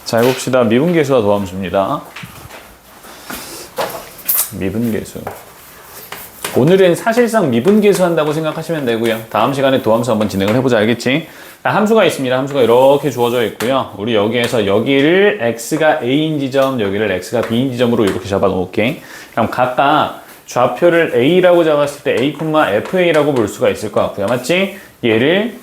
자, 해봅시다. 미분계수와 도함수입니다. 미분계수. 오늘은 사실상 미분계수 한다고 생각하시면 되고요. 다음 시간에 도함수 한번 진행을 해보자. 알겠지? 자, 함수가 있습니다. 함수가 이렇게 주어져 있고요. 우리 여기에서 여기를 x가 a인 지점, 여기를 x가 b인 지점으로 이렇게 잡아 놓을게. 그럼 각각 좌표를 a라고 잡았을 때 a, fa라고 볼 수가 있을 것 같고요. 맞지? 얘를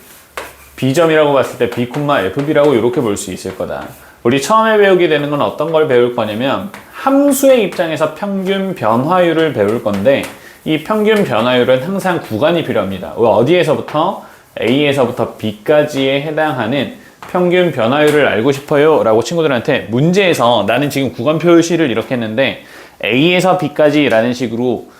b점이라고 봤을 때 b, fb라고 이렇게 볼 수 있을 거다. 우리 처음에 배우게 되는 건 어떤 걸 배울 거냐면 함수의 입장에서 평균 변화율을 배울 건데 이 평균 변화율은 항상 구간이 필요합니다. 어디에서부터? A에서부터 B까지에 해당하는 평균 변화율을 알고 싶어요 라고 친구들한테 문제에서 나는 지금 구간 표시를 이렇게 했는데 A에서 B까지 라는 식으로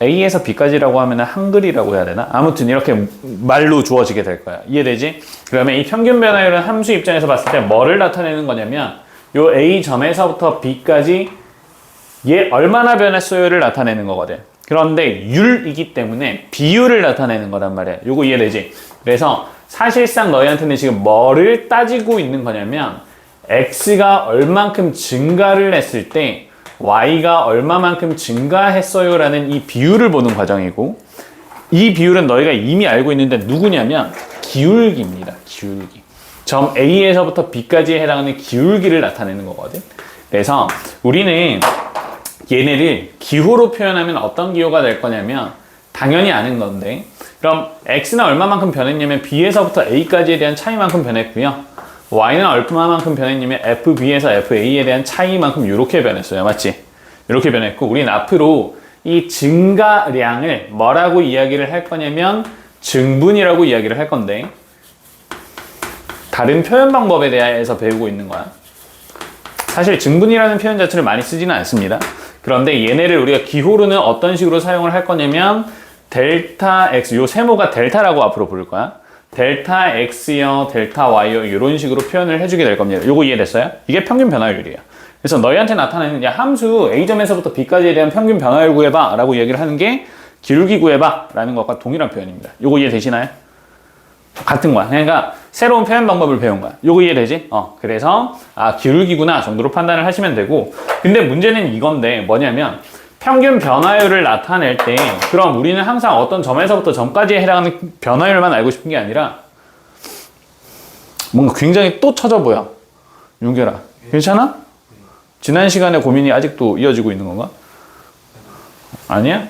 A에서 B까지라고 하면 한글이라고 해야 되나? 아무튼 이렇게 말로 주어지게 될 거야. 이해되지? 그러면 이 평균 변화율은 함수 입장에서 봤을 때 뭐를 나타내는 거냐면 요 A점에서부터 B까지 얘 얼마나 변했어요를 나타내는 거거든. 그런데 율이기 때문에 비율을 나타내는 거란 말이야. 요거 이해되지? 그래서 사실상 너희한테는 지금 뭐를 따지고 있는 거냐면 X가 얼만큼 증가를 했을 때 Y가 얼마만큼 증가했어요 라는 이 비율을 보는 과정이고 이 비율은 너희가 이미 알고 있는데 누구냐면 기울기입니다. 기울기. 점 A에서부터 B까지에 해당하는 기울기를 나타내는 거거든. 그래서 우리는 얘네를 기호로 표현하면 어떤 기호가 될 거냐면 당연히 아는 건데 그럼 X는 얼마만큼 변했냐면 B에서부터 A까지에 대한 차이만큼 변했고요. Y는 얼마만큼 변했냐면 FB에서 FA에 대한 차이만큼 이렇게 변했어요. 맞지? 이렇게 변했고 우리는 앞으로 이 증가량을 뭐라고 이야기를 할 거냐면 증분이라고 이야기를 할 건데 다른 표현 방법에 대해서 배우고 있는 거야. 사실 증분이라는 표현 자체를 많이 쓰지는 않습니다. 그런데 얘네를 우리가 기호로는 어떤 식으로 사용을 할 거냐면 델타 x, 요 세모가 델타라고 앞으로 부를 거야. 델타 x요, 델타 y요 이런 식으로 표현을 해주게 될 겁니다. 요거 이해됐어요? 이게 평균 변화율이에요. 그래서 너희한테 나타나는 야 함수 A점에서부터 B까지에 대한 평균 변화율 구해봐 라고 얘기를 하는 게 기울기 구해봐 라는 것과 동일한 표현입니다. 요거 이해되시나요? 같은 거야. 그러니까 새로운 표현 방법을 배운 거야. 요거 이해되지? 그래서 기울기구나 정도로 판단을 하시면 되고 근데 문제는 이건데 뭐냐면 평균 변화율을 나타낼 때 그럼 우리는 항상 어떤 점에서부터 점까지에 해당하는 변화율만 알고 싶은 게 아니라 뭔가 굉장히 또 쳐져 보여. 윤결아 괜찮아? 지난 시간에 고민이 아직도 이어지고 있는 건가? 아니야?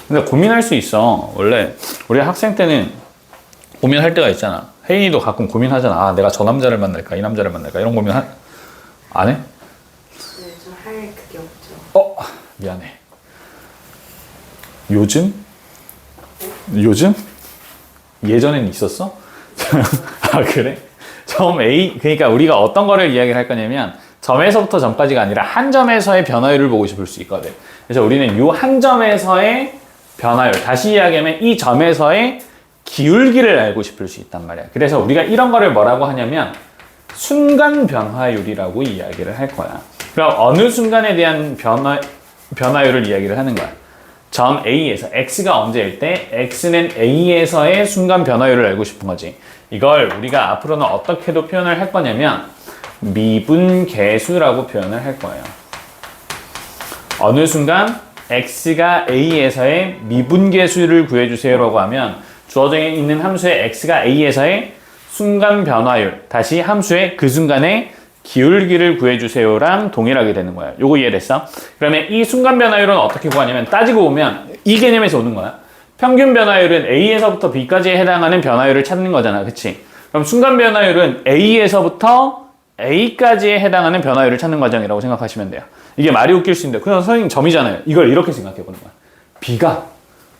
근데 고민할 수 있어. 원래 우리 학생 때는 고민할 때가 있잖아. 혜인이도 가끔 고민하잖아. 내가 저 남자를 만날까 이 남자를 만날까 이런 고민 안 해? 네, 좀 할 그게 없죠. 미안해. 요즘? 요즘? 예전엔 있었어? 그래? 점 A, 그러니까 우리가 어떤 거를 이야기를 할 거냐면 점에서부터 점까지가 아니라 한 점에서의 변화율을 보고 싶을 수 있거든. 그래서 우리는 이 한 점에서의 변화율, 다시 이야기하면 이 점에서의 기울기를 알고 싶을 수 있단 말이야. 그래서 우리가 이런 거를 뭐라고 하냐면 순간 변화율이라고 이야기를 할 거야. 그럼 어느 순간에 대한 변화율을 이야기를 하는 거야. 점 A에서 X가 언제일 때 X는 A에서의 순간 변화율을 알고 싶은 거지. 이걸 우리가 앞으로는 어떻게도 표현을 할 거냐면 미분계수라고 표현을 할 거예요. 어느 순간 X가 A에서의 미분계수를 구해주세요라고 하면 주어져 있는 함수의 X가 A에서의 순간 변화율, 다시 함수의 그 순간의 기울기를 구해주세요랑 동일하게 되는 거야. 요거 이해됐어? 그러면 이 순간 변화율은 어떻게 구하냐면 따지고 보면 이 개념에서 오는 거야. 평균 변화율은 A에서부터 B까지에 해당하는 변화율을 찾는 거잖아. 그치? 그럼 순간 변화율은 A에서부터 A까지에 해당하는 변화율을 찾는 과정이라고 생각하시면 돼요. 이게 말이 웃길 수 있는데 그냥 선생님 점이잖아요. 이걸 이렇게 생각해 보는 거야. B가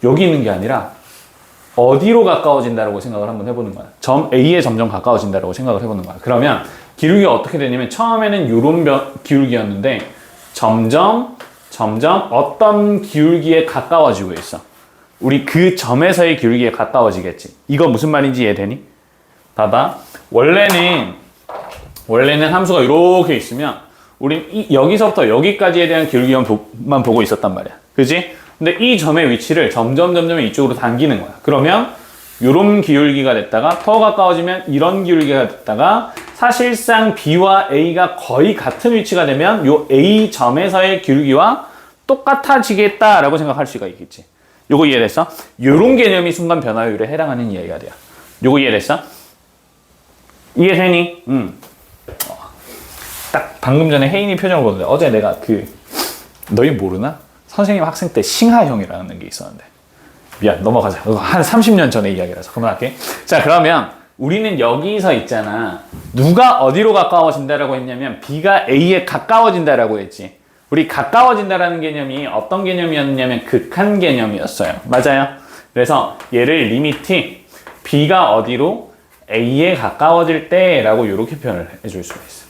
여기 있는 게 아니라 어디로 가까워진다라고 생각을 한번 해보는 거야. 점 A에 점점 가까워진다라고 생각을 해보는 거야. 그러면 기울기가 어떻게 되냐면 처음에는 이런 기울기였는데 점점 어떤 기울기에 가까워지고 있어. 우리 그 점에서의 기울기에 가까워지겠지. 이거 무슨 말인지 이해되니? 봐봐. 원래는 함수가 이렇게 있으면 우린 여기서부터 여기까지에 대한 기울기만 보고 있었단 말이야. 그지? 근데 이 점의 위치를 점점 이쪽으로 당기는 거야. 그러면 요런 기울기가 됐다가 더 가까워지면 이런 기울기가 됐다가 사실상 B와 A가 거의 같은 위치가 되면 요 A점에서의 기울기와 똑같아지겠다라고 생각할 수가 있겠지. 요거 이해됐어? 요런 개념이 순간 변화율에 해당하는 이야기가 돼요. 요거 이해됐어? 이해되니? 딱 방금 전에 혜인이 표정을 보는데 어제 내가 너희 모르나? 선생님 학생 때 싱하형이라는 게 있었는데 미안 넘어가자. 한 30년 전의 이야기라서 그만할게. 자 그러면 우리는 여기서 있잖아. 누가 어디로 가까워진다라고 했냐면 B가 A에 가까워진다라고 했지. 우리 가까워진다라는 개념이 어떤 개념이었냐면 극한 개념이었어요. 맞아요. 그래서 얘를 리미트 B가 어디로 A에 가까워질 때라고 이렇게 표현을 해줄 수가 있어.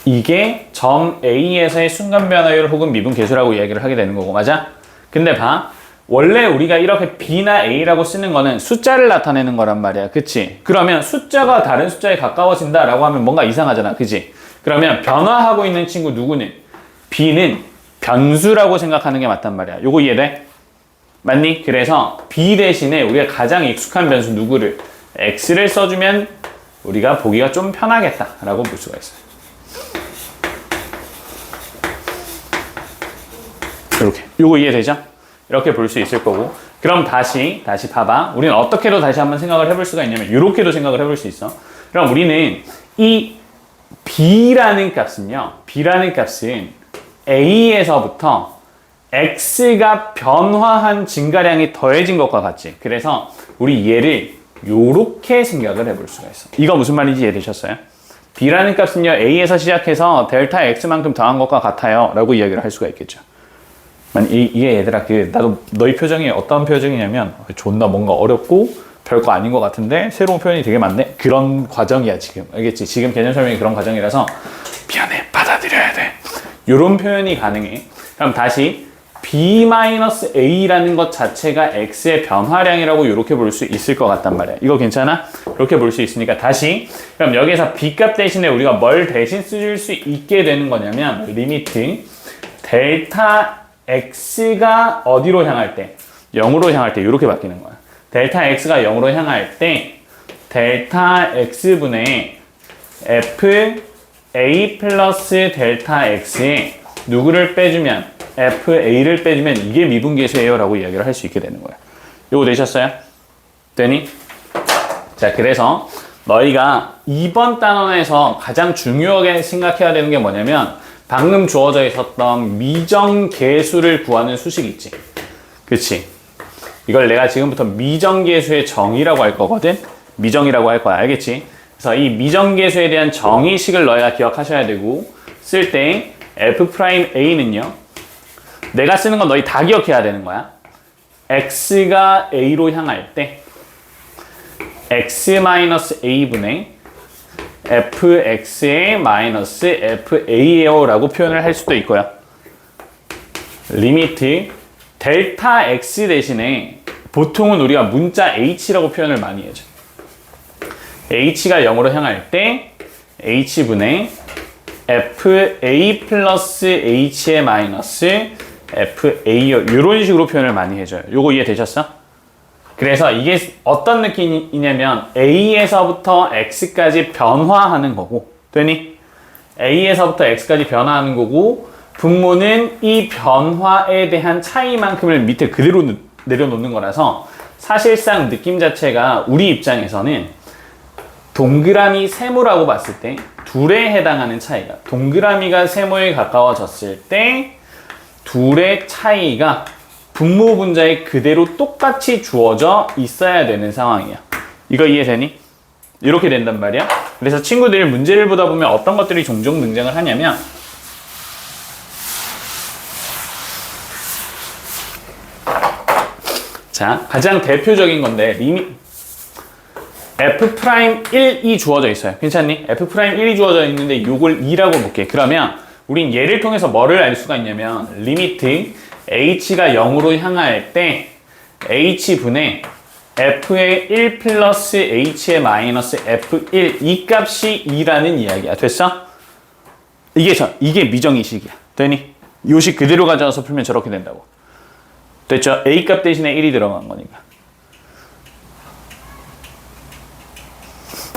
이게 점 A에서의 순간 변화율 혹은 미분 계수라고 이야기를 하게 되는 거고, 맞아? 근데 봐. 원래 우리가 이렇게 B나 A라고 쓰는 거는 숫자를 나타내는 거란 말이야. 그치? 그러면 숫자가 다른 숫자에 가까워진다라고 하면 뭔가 이상하잖아. 그치? 그러면 변화하고 있는 친구 누구는? B는 변수라고 생각하는 게 맞단 말이야. 요거 이해돼? 맞니? 그래서 B 대신에 우리가 가장 익숙한 변수 누구를? X를 써주면 우리가 보기가 좀 편하겠다라고 볼 수가 있어요. 이렇게. 요거 이해되죠? 이렇게 볼 수 있을 거고. 그럼 다시 봐봐. 우리는 어떻게도 다시 한번 생각을 해볼 수가 있냐면 이렇게도 생각을 해볼 수 있어. 그럼 우리는 이 B라는 값은요. B라는 값은 A에서부터 X가 변화한 증가량이 더해진 것과 같지. 그래서 우리 얘를 요렇게 생각을 해볼 수가 있어. 이거 무슨 말인지 이해되셨어요? B라는 값은요. A에서 시작해서 델타 X만큼 더한 것과 같아요. 라고 이야기를 할 수가 있겠죠. 이게 얘들아 나도 너희 표정이 어떤 표정이냐면 존나 뭔가 어렵고 별거 아닌 것 같은데 새로운 표현이 되게 많네? 그런 과정이야 지금. 알겠지? 지금 개념 설명이 그런 과정이라서 미안해 받아들여야 돼. 요런 표현이 가능해. 그럼 다시 B-A라는 것 자체가 X의 변화량이라고 이렇게 볼 수 있을 것 같단 말이야. 이거 괜찮아? 이렇게 볼 수 있으니까 다시 그럼 여기서 B값 대신에 우리가 뭘 대신 쓸 수 있게 되는 거냐면 리미트 델타 X가 어디로 향할 때? 0으로 향할 때 이렇게 바뀌는 거야. 델타 X가 0으로 향할 때 델타 X분의 FA 플러스 델타 X에 누구를 빼주면 FA를 빼주면 이게 미분계수예요 라고 이야기를 할 수 있게 되는 거야. 요거 되셨어요? 되니? 자 그래서 너희가 이번 단원에서 가장 중요하게 생각해야 되는 게 뭐냐면 방금 주어져 있었던 미정계수를 구하는 수식 있지. 그치? 이걸 내가 지금부터 미정계수의 정의라고 할 거거든? 미정이라고 할 거야. 알겠지? 그래서 이 미정계수에 대한 정의식을 너희가 기억하셔야 되고 쓸 때 F'A는요. 내가 쓰는 건 너희 다 기억해야 되는 거야. X가 A로 향할 때 X-A분의 fx의 마이너스 fa예요 라고 표현을 할 수도 있고요. 리미트 델타 x 대신에 보통은 우리가 문자 h라고 표현을 많이 해줘. h가 0으로 향할 때 h분의 fa 플러스 h의 마이너스 fa요. 이런 식으로 표현을 많이 해줘요. 요거 이해되셨어? 그래서 이게 어떤 느낌이냐면 A에서부터 X까지 변화하는 거고 되니? A에서부터 X까지 변화하는 거고 분모는 이 변화에 대한 차이만큼을 밑에 그대로 내려놓는 거라서 사실상 느낌 자체가 우리 입장에서는 동그라미 세모라고 봤을 때 둘에 해당하는 차이가 동그라미가 세모에 가까워졌을 때 둘의 차이가 분모 분자에 그대로 똑같이 주어져 있어야 되는 상황이야. 이거 이해되니? 이렇게 된단 말이야. 그래서 친구들 문제를 보다 보면 어떤 것들이 종종 등장을 하냐면 자, 가장 대표적인 건데 F'1이 주어져 있어요. 괜찮니? F'1이 주어져 있는데 이걸 2라고 볼게. 그러면 우린 얘를 통해서 뭐를 알 수가 있냐면 리미트 h가 0으로 향할 때 h분의 f의 1 플러스 h의 마이너스 f1 이 값이 2라는 이야기야. 됐어? 이게 미정의식이야. 되니? 요식 그대로 가져와서 풀면 저렇게 된다고. 됐죠? A 값 대신에 1이 들어간 거니까.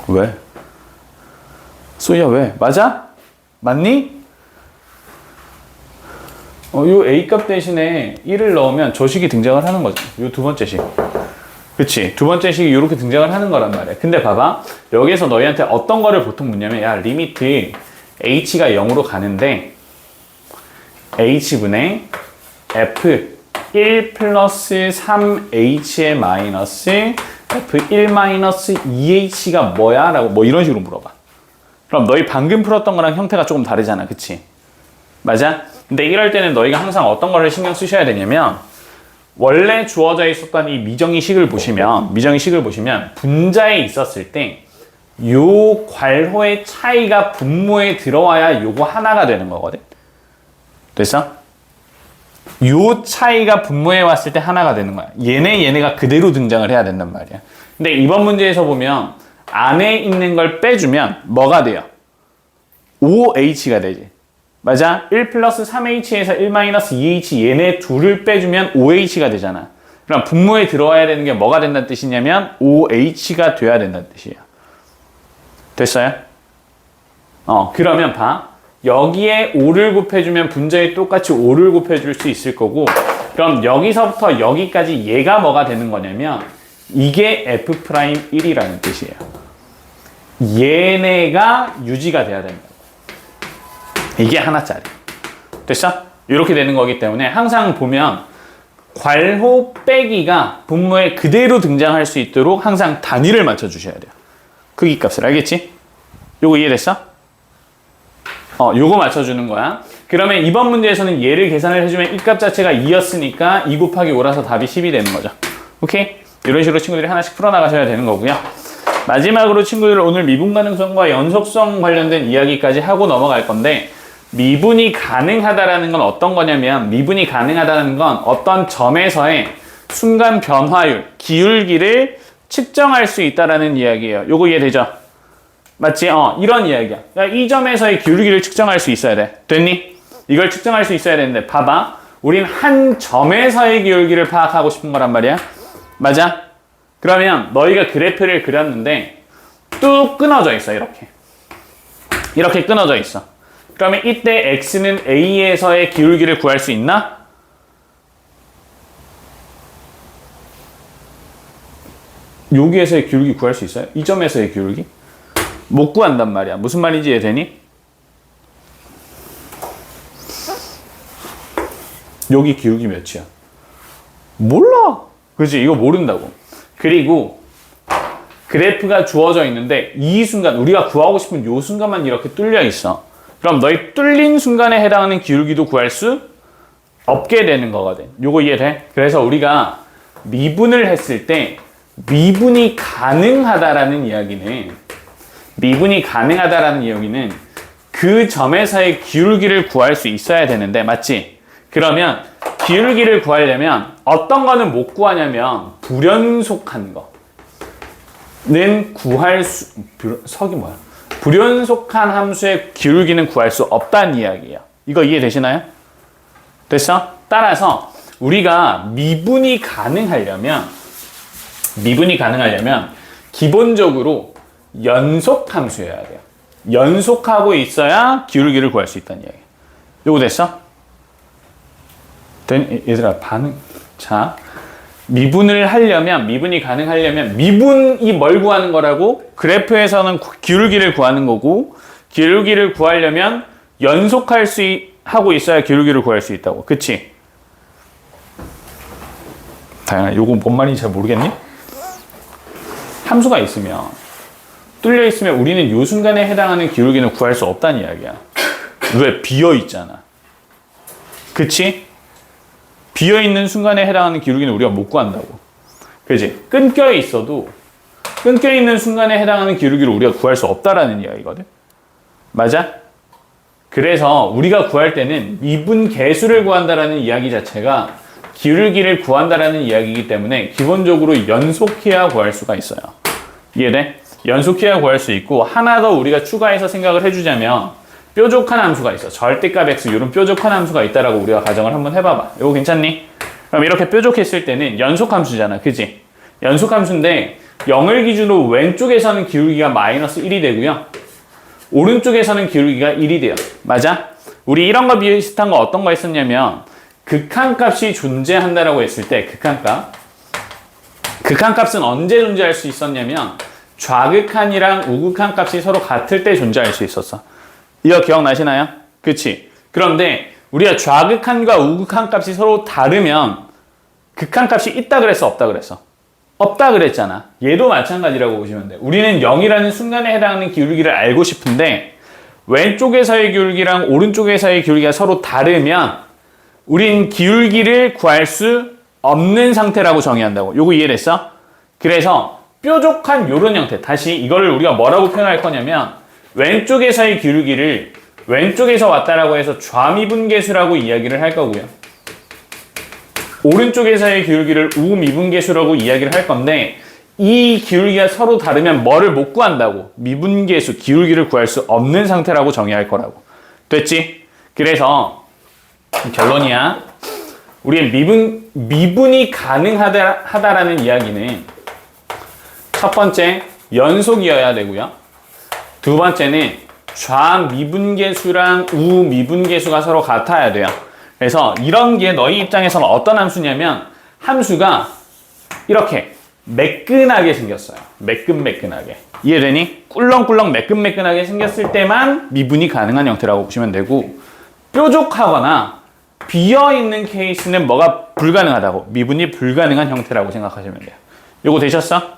왜? 소희야 왜? 맞아? 맞니? 요 A 값 대신에 1을 넣으면 저 식이 등장을 하는 거죠. 요 두 번째 식. 그치? 두 번째 식이 이렇게 등장을 하는 거란 말이야. 근데 봐봐. 여기서 너희한테 어떤 거를 보통 묻냐면, 야, 리미트 h가 0으로 가는데, h분의 f 1 플러스 3h의 마이너스 f1 마이너스 2h가 뭐야? 라고 뭐 이런 식으로 물어봐. 그럼 너희 방금 풀었던 거랑 형태가 조금 다르잖아. 그치? 맞아? 근데 이럴 때는 너희가 항상 어떤 거를 신경 쓰셔야 되냐면, 원래 주어져 있었던 이 미정의 식을 보시면 분자에 있었을 때 요 괄호의 차이가 분모에 들어와야 요거 하나가 되는 거거든. 됐어? 요 차이가 분모에 왔을 때 하나가 되는 거야. 얘네가 그대로 등장을 해야 된단 말이야. 근데 이번 문제에서 보면 안에 있는 걸 빼주면 뭐가 돼요? 5h가 되지. 맞아? 1 플러스 3h에서 1 마이너스 2h 얘네 둘을 빼주면 5h가 되잖아. 그럼 분모에 들어와야 되는 게 뭐가 된다는 뜻이냐면 5h가 돼야 된다는 뜻이야. 됐어요? 그러면 봐. 여기에 5를 곱해주면 분자에 똑같이 5를 곱해줄 수 있을 거고, 그럼 여기서부터 여기까지 얘가 뭐가 되는 거냐면 이게 F'1이라는 뜻이에요. 얘네가 유지가 돼야 된다. 이게 하나짜리. 됐어? 이렇게 되는 거기 때문에 항상 보면 괄호 빼기가 분모에 그대로 등장할 수 있도록 항상 단위를 맞춰주셔야 돼요. 크기 값을. 알겠지? 요거 이해됐어? 요거 맞춰주는 거야. 그러면 이번 문제에서는 얘를 계산을 해주면 이 값 자체가 2였으니까 2 곱하기 5라서 답이 10이 되는 거죠. 오케이? 이런 식으로 친구들이 하나씩 풀어나가셔야 되는 거고요. 마지막으로 친구들 오늘 미분 가능성과 연속성 관련된 이야기까지 하고 넘어갈 건데, 미분이 가능하다라는 건 어떤 거냐면, 미분이 가능하다는 건 어떤 점에서의 순간 변화율, 기울기를 측정할 수 있다라는 이야기예요. 요거 이해되죠? 맞지? 이런 이야기야. 그러니까 이 점에서의 기울기를 측정할 수 있어야 돼. 됐니? 이걸 측정할 수 있어야 되는데, 봐봐. 우린 한 점에서의 기울기를 파악하고 싶은 거란 말이야. 맞아? 그러면 너희가 그래프를 그렸는데 뚝 끊어져 있어. 이렇게 끊어져 있어. 그러면 이때 x는 a에서의 기울기를 구할 수 있나? 여기에서의 기울기 구할 수 있어요? 이 점에서의 기울기? 못 구한단 말이야. 무슨 말인지 이해되니? 여기 기울기 몇이야? 몰라. 그치? 이거 모른다고. 그리고 그래프가 주어져 있는데 이 순간, 우리가 구하고 싶은 이 순간만 이렇게 뚫려 있어. 그럼 너희 뚫린 순간에 해당하는 기울기도 구할 수 없게 되는 거거든. 요거 이해돼? 그래서 우리가 미분을 했을 때 미분이 가능하다라는 이야기는 그 점에서의 기울기를 구할 수 있어야 되는데, 맞지? 그러면 기울기를 구하려면 어떤 거는 못 구하냐면 불연속한 거는 구할 수, 불연속한 함수의 기울기는 구할 수 없다는 이야기예요. 이거 이해되시나요? 됐어? 따라서 우리가 미분이 가능하려면 기본적으로 연속 함수여야 돼요. 연속하고 있어야 기울기를 구할 수 있다는 이야기예요. 요거 됐어? 얘들아, 자, 미분이 가능하려면, 미분이 뭘 구하는 거라고? 그래프에서는 기울기를 구하는 거고, 기울기를 구하려면 하고 있어야 기울기를 구할 수 있다고. 그치? 다양아, 요거 뭔 말인지 잘 모르겠니? 함수가 있으면, 뚫려 있으면 우리는 요 순간에 해당하는 기울기는 구할 수 없다는 이야기야. 왜? 비어 있잖아. 그치? 비어있는 순간에 해당하는 기울기는 우리가 못 구한다고. 그치? 끊겨있는 순간에 해당하는 기울기를 우리가 구할 수 없다라는 이야기거든. 맞아? 그래서 우리가 구할 때는 미분 계수를 구한다라는 이야기 자체가 기울기를 구한다라는 이야기이기 때문에 기본적으로 연속해야 구할 수가 있어요. 이해돼? 연속해야 구할 수 있고, 하나 더 우리가 추가해서 생각을 해주자면 뾰족한 함수가 있어. 절대값 x 이런 뾰족한 함수가 있다라고 우리가 가정을 한번 해봐봐. 이거 괜찮니? 그럼 이렇게 뾰족했을 때는 연속함수잖아. 그지? 연속함수인데 0을 기준으로 왼쪽에서는 기울기가 마이너스 1이 되고요. 오른쪽에서는 기울기가 1이 돼요. 맞아? 우리 이런 거 비슷한 거 어떤 거 했었냐면 극한값이 존재한다라고 했을 때 극한값은 언제 존재할 수 있었냐면 좌극한이랑 우극한 값이 서로 같을 때 존재할 수 있었어. 이거 기억나시나요? 그치? 그런데 우리가 좌극한과 우극한 값이 서로 다르면 극한값이 있다 그랬어? 없다 그랬어? 없다 그랬잖아. 얘도 마찬가지라고 보시면 돼. 우리는 0이라는 순간에 해당하는 기울기를 알고 싶은데 왼쪽에서의 기울기랑 오른쪽에서의 기울기가 서로 다르면 우린 기울기를 구할 수 없는 상태라고 정의한다고. 요거 이해됐어? 그래서 뾰족한 요런 형태. 다시 이거를 우리가 뭐라고 표현할 거냐면 왼쪽에서의 기울기를 왼쪽에서 왔다라고 해서 좌미분계수라고 이야기를 할 거고요. 오른쪽에서의 기울기를 우미분계수라고 이야기를 할 건데 이 기울기가 서로 다르면 뭐를 못 구한다고? 미분계수, 기울기를 구할 수 없는 상태라고 정의할 거라고. 됐지? 그래서 결론이야. 우리의 미분이 가능하다라는 이야기는 첫 번째, 연속이어야 되고요. 두 번째는 좌미분계수랑 우미분계수가 서로 같아야 돼요. 그래서 이런 게 너희 입장에서는 어떤 함수냐면 함수가 이렇게 매끈하게 생겼어요. 매끈매끈하게. 이해되니? 꿀렁꿀렁 매끈매끈하게 생겼을 때만 미분이 가능한 형태라고 보시면 되고 뾰족하거나 비어있는 케이스는 뭐가 불가능하다고? 미분이 불가능한 형태라고 생각하시면 돼요. 요거 되셨어?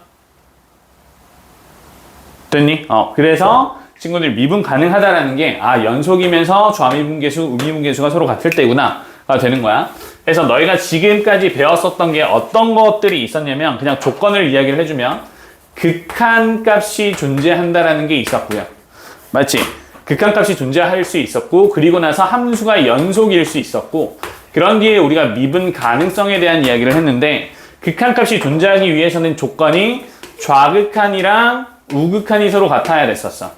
됐니? 그래서 친구들 미분 가능하다라는 게 연속이면서 좌미분계수, 우미분계수가 서로 같을 때구나가 되는 거야. 그래서 너희가 지금까지 배웠었던 게 어떤 것들이 있었냐면 그냥 조건을 이야기를 해주면 극한값이 존재한다라는 게 있었고요. 맞지? 극한값이 존재할 수 있었고 그리고 나서 함수가 연속일 수 있었고 그런 뒤에 우리가 미분 가능성에 대한 이야기를 했는데 극한값이 존재하기 위해서는 조건이 좌극한이랑 우극한이 서로 같아야 됐었어.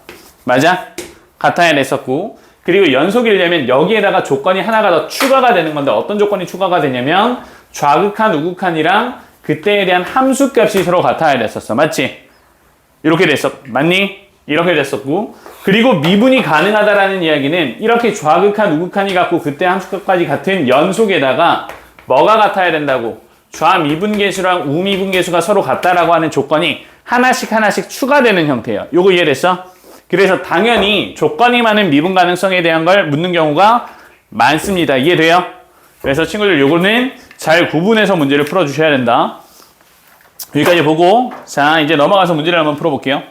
맞아? 같아야 됐었고 그리고 연속이려면 여기에다가 조건이 하나가 더 추가가 되는 건데 어떤 조건이 추가가 되냐면 좌극한, 우극한이랑 그때에 대한 함수값이 서로 같아야 됐었어. 맞지? 이렇게 됐어. 맞니? 이렇게 됐었고 그리고 미분이 가능하다라는 이야기는 이렇게 좌극한, 우극한이 같고 그때 함수값까지 같은 연속에다가 뭐가 같아야 된다고? 좌미분계수랑 우미분계수가 서로 같다라고 하는 조건이 하나씩 추가되는 형태예요. 요거 이해됐어? 그래서 당연히 조건이 많은 미분 가능성에 대한 걸 묻는 경우가 많습니다. 이해돼요? 그래서 친구들 요거는 잘 구분해서 문제를 풀어주셔야 된다. 여기까지 보고 자 이제 넘어가서 문제를 한번 풀어볼게요.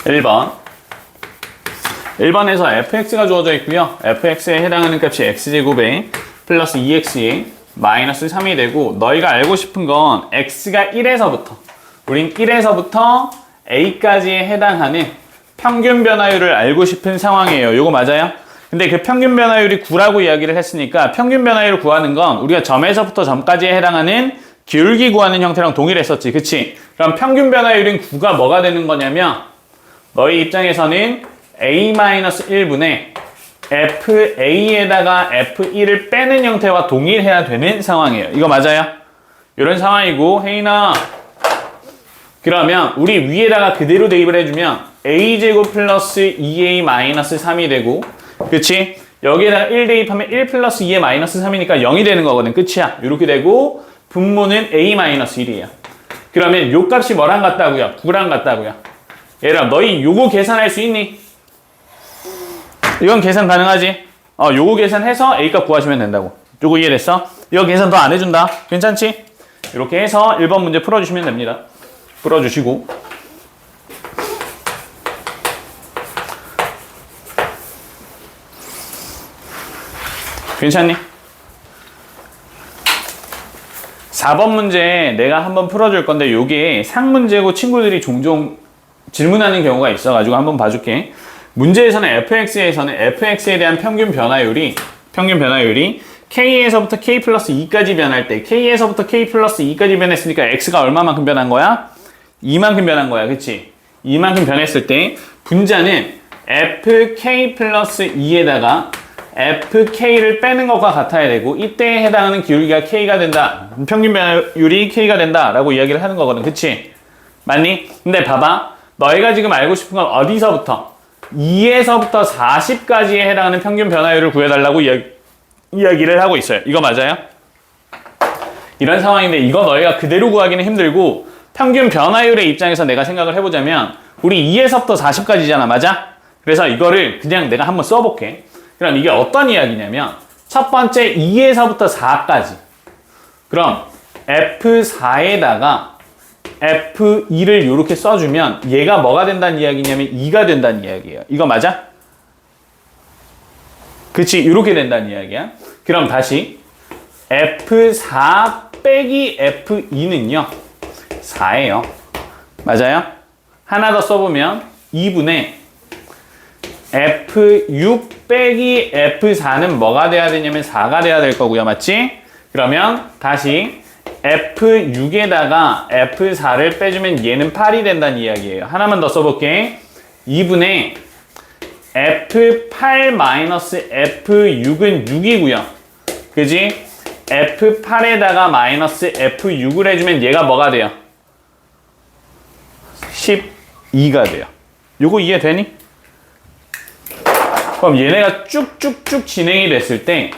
(1번) 1번에서 fx가 주어져 있고요. fx에 해당하는 값이 x제곱에 플러스 2x에 마이너스 3이 되고 너희가 알고 싶은 건 x가 1에서부터 우린 1에서부터 a까지에 해당하는 평균 변화율을 알고 싶은 상황이에요. 요거 맞아요? 근데 그 평균 변화율이 9라고 이야기를 했으니까 평균 변화율을 구하는 건 우리가 점에서부터 점까지에 해당하는 기울기 구하는 형태랑 동일했었지. 그치? 그럼 평균 변화율인 9가 뭐가 되는 거냐면 너희 입장에서는 a-1분의 fa에다가 f1을 빼는 형태와 동일해야 되는 상황이에요. 이거 맞아요? 이런 상황이고 혜인아 그러면 우리 위에다가 그대로 대입을 해주면 a제곱 플러스 2a-3이 되고 그치? 여기에다가 1 대입하면 1 플러스 2의 마이너스 3이니까 0이 되는 거거든. 끝이야. 이렇게 되고 분모는 a-1이에요. 그러면 요 값이 뭐랑 같다고요? 9랑 같다고요. 얘들아 너희 요거 계산할 수 있니? 이건 계산 가능하지? 요거 계산해서 A값 구하시면 된다고. 요거 이해됐어? 이거 계산 더 안 해준다. 괜찮지? 이렇게 해서 1번 문제 풀어주시면 됩니다. 풀어주시고 괜찮니? 4번 문제 내가 한번 풀어줄 건데 요게 상문제고 친구들이 종종 질문하는 경우가 있어가지고 한번 봐줄게. 문제에서는 fx에서는 fx에 대한 평균 변화율이 K에서부터 K 플러스 2까지 변할 때 K에서부터 K 플러스 2까지 변했으니까 X가 얼마만큼 변한 거야? 2만큼 변한 거야. 그치? 2만큼 변했을 때 분자는 FK 플러스 2에다가 FK를 빼는 것과 같아야 되고 이때에 해당하는 기울기가 K가 된다. 평균 변화율이 K가 된다 라고 이야기를 하는 거거든. 그치? 맞니? 근데 봐봐. 너희가 지금 알고 싶은 건 어디서부터? 2에서부터 40까지에 해당하는 평균 변화율을 구해달라고 이야기를 하고 있어요. 이거 맞아요? 이런 상황인데 이거 너희가 그대로 구하기는 힘들고 평균 변화율의 입장에서 내가 생각을 해보자면 우리 2에서부터 40까지잖아. 맞아? 그래서 이거를 그냥 내가 한번 써볼게. 그럼 이게 어떤 이야기냐면 첫 번째 2에서부터 4까지 그럼 F4에다가 F2를 이렇게 써주면 얘가 뭐가 된다는 이야기냐면 2가 된다는 이야기예요. 이거 맞아? 그치? 이렇게 된다는 이야기야. 그럼 다시 F4 빼기 F2는요 4예요. 맞아요? 하나 더 써보면 2분의 F6 빼기 F4는 뭐가 돼야 되냐면 4가 돼야 될 거고요. 맞지? 그러면 다시 F6에다가 F4를 빼주면 얘는 8이 된다는 이야기예요. 하나만 더 써볼게. 2분의 F8-F6은 6이고요. 그지? F8에다가 마이너스 F6을 해주면 얘가 뭐가 돼요? 12가 돼요. 요거 이해되니? 그럼 얘네가 쭉쭉쭉 진행이 됐을 때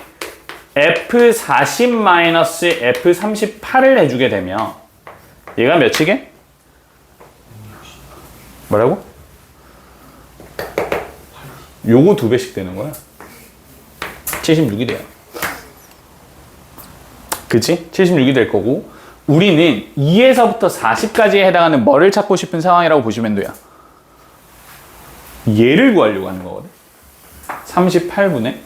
F40-F38을 해주게 되면 얘가 몇이게? 뭐라고? 요거 2배씩 되는 거야. 76이 돼요. 그치? 76이 될 거고 우리는 2에서부터 40까지에 해당하는 뭐를 찾고 싶은 상황이라고 보시면 돼요. 얘를 구하려고 하는 거거든. 38분의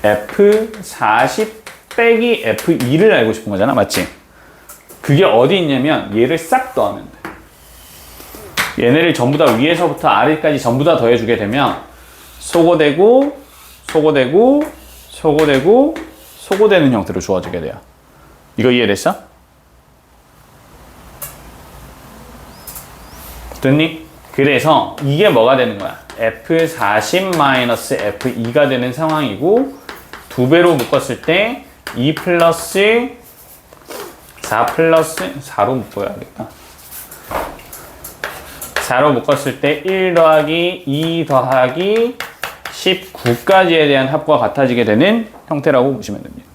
F40 빼기 F2를 알고 싶은 거잖아. 맞지? 그게 어디 있냐면 얘를 싹 더하면 돼. 얘네를 전부 다 위에서부터 아래까지 전부 다 더해주게 되면 소거되고 소거되고 소거되고 소거되는 형태로 주어지게 돼요. 이거 이해됐어? 됐니? 그래서 이게 뭐가 되는 거야? F40-F2가 되는 상황이고 2배로 묶었을 때 2 플러스 4 플러스 4로 묶어야겠다. 4로 묶었을 때 1 더하기 2 더하기 19까지에 대한 합과 같아지게 되는 형태라고 보시면 됩니다.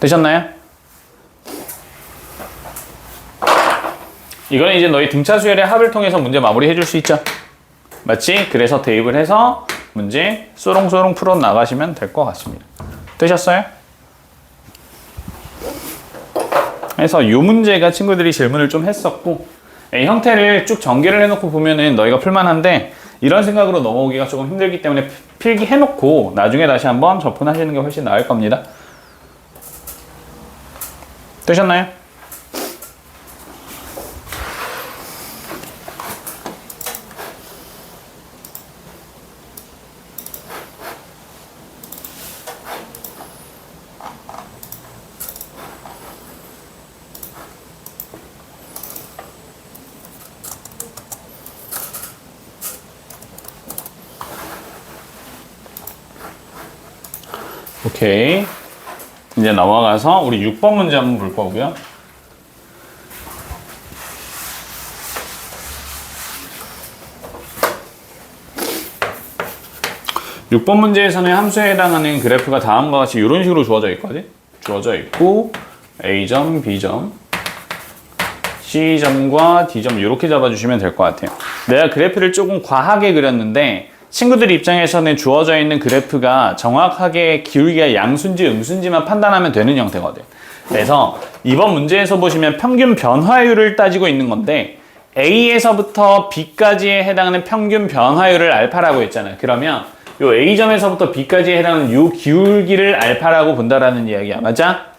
되셨나요? 이거는 이제 너희 등차 수열의 합을 통해서 문제 마무리 해줄 수 있죠? 맞지? 그래서 대입을 해서 문제 쏘롱쏘롱 풀어 나가시면 될 것 같습니다. 되셨어요? 그래서 이 문제가 친구들이 질문을 좀 했었고 형태를 쭉 전개를 해놓고 보면은 너희가 풀만한데 이런 생각으로 넘어오기가 조금 힘들기 때문에 필기 해놓고 나중에 다시 한번 접근하시는 게 훨씬 나을 겁니다. 되셨나요? 오케이. 이제 넘어가서 우리 6번 문제 한번 볼 거고요. 육 번 문제에서는 함수에 해당하는 그래프가 다음과 같이 이런 식으로 주어져 있거든. 주어져 있고 A점, B점, C점과 D점 이렇게 잡아주시면 될 것 같아요. 내가 그래프를 조금 과하게 그렸는데 친구들 입장에서는 주어져 있는 그래프가 정확하게 기울기가 양수인지 음수인지만 판단하면 되는 형태거든. 그래서 이번 문제에서 보시면 평균 변화율을 따지고 있는 건데 A에서부터 B까지에 해당하는 평균 변화율을 알파라고 했잖아요. 그러면 요 A점에서부터 B까지에 해당하는 요 기울기를 알파라고 본다라는 이야기야. 맞아?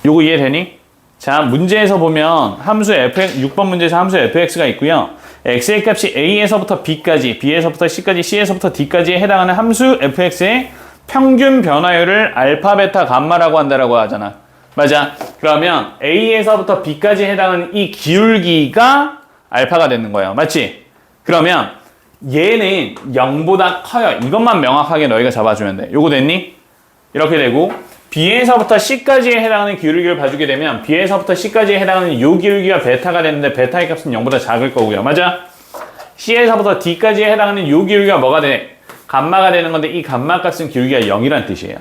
요거 이해되니? 자, 문제에서 보면 함수 fx, 6번 문제에서 함수 fx가 있고요. x의 값이 a에서부터 b까지, b에서부터 c까지, c에서부터 d까지에 해당하는 함수 fx의 평균 변화율을 알파, 베타, 감마라고 한다라고 하잖아. 맞아. 그러면 A에서부터 B까지 해당하는 이 기울기가 알파가 되는 거예요. 맞지? 그러면 얘는 0보다 커요. 이것만 명확하게 너희가 잡아주면 돼. 요거 됐니? 이렇게 되고 B에서부터 C까지에 해당하는 기울기를 봐주게 되면 B에서부터 C까지에 해당하는 요 기울기가 베타가 되는데 베타의 값은 0보다 작을 거고요. 맞아? C에서부터 D까지에 해당하는 요 기울기가 뭐가 돼? 감마가 되는 건데 이 감마 값은 기울기가 0이란 뜻이에요.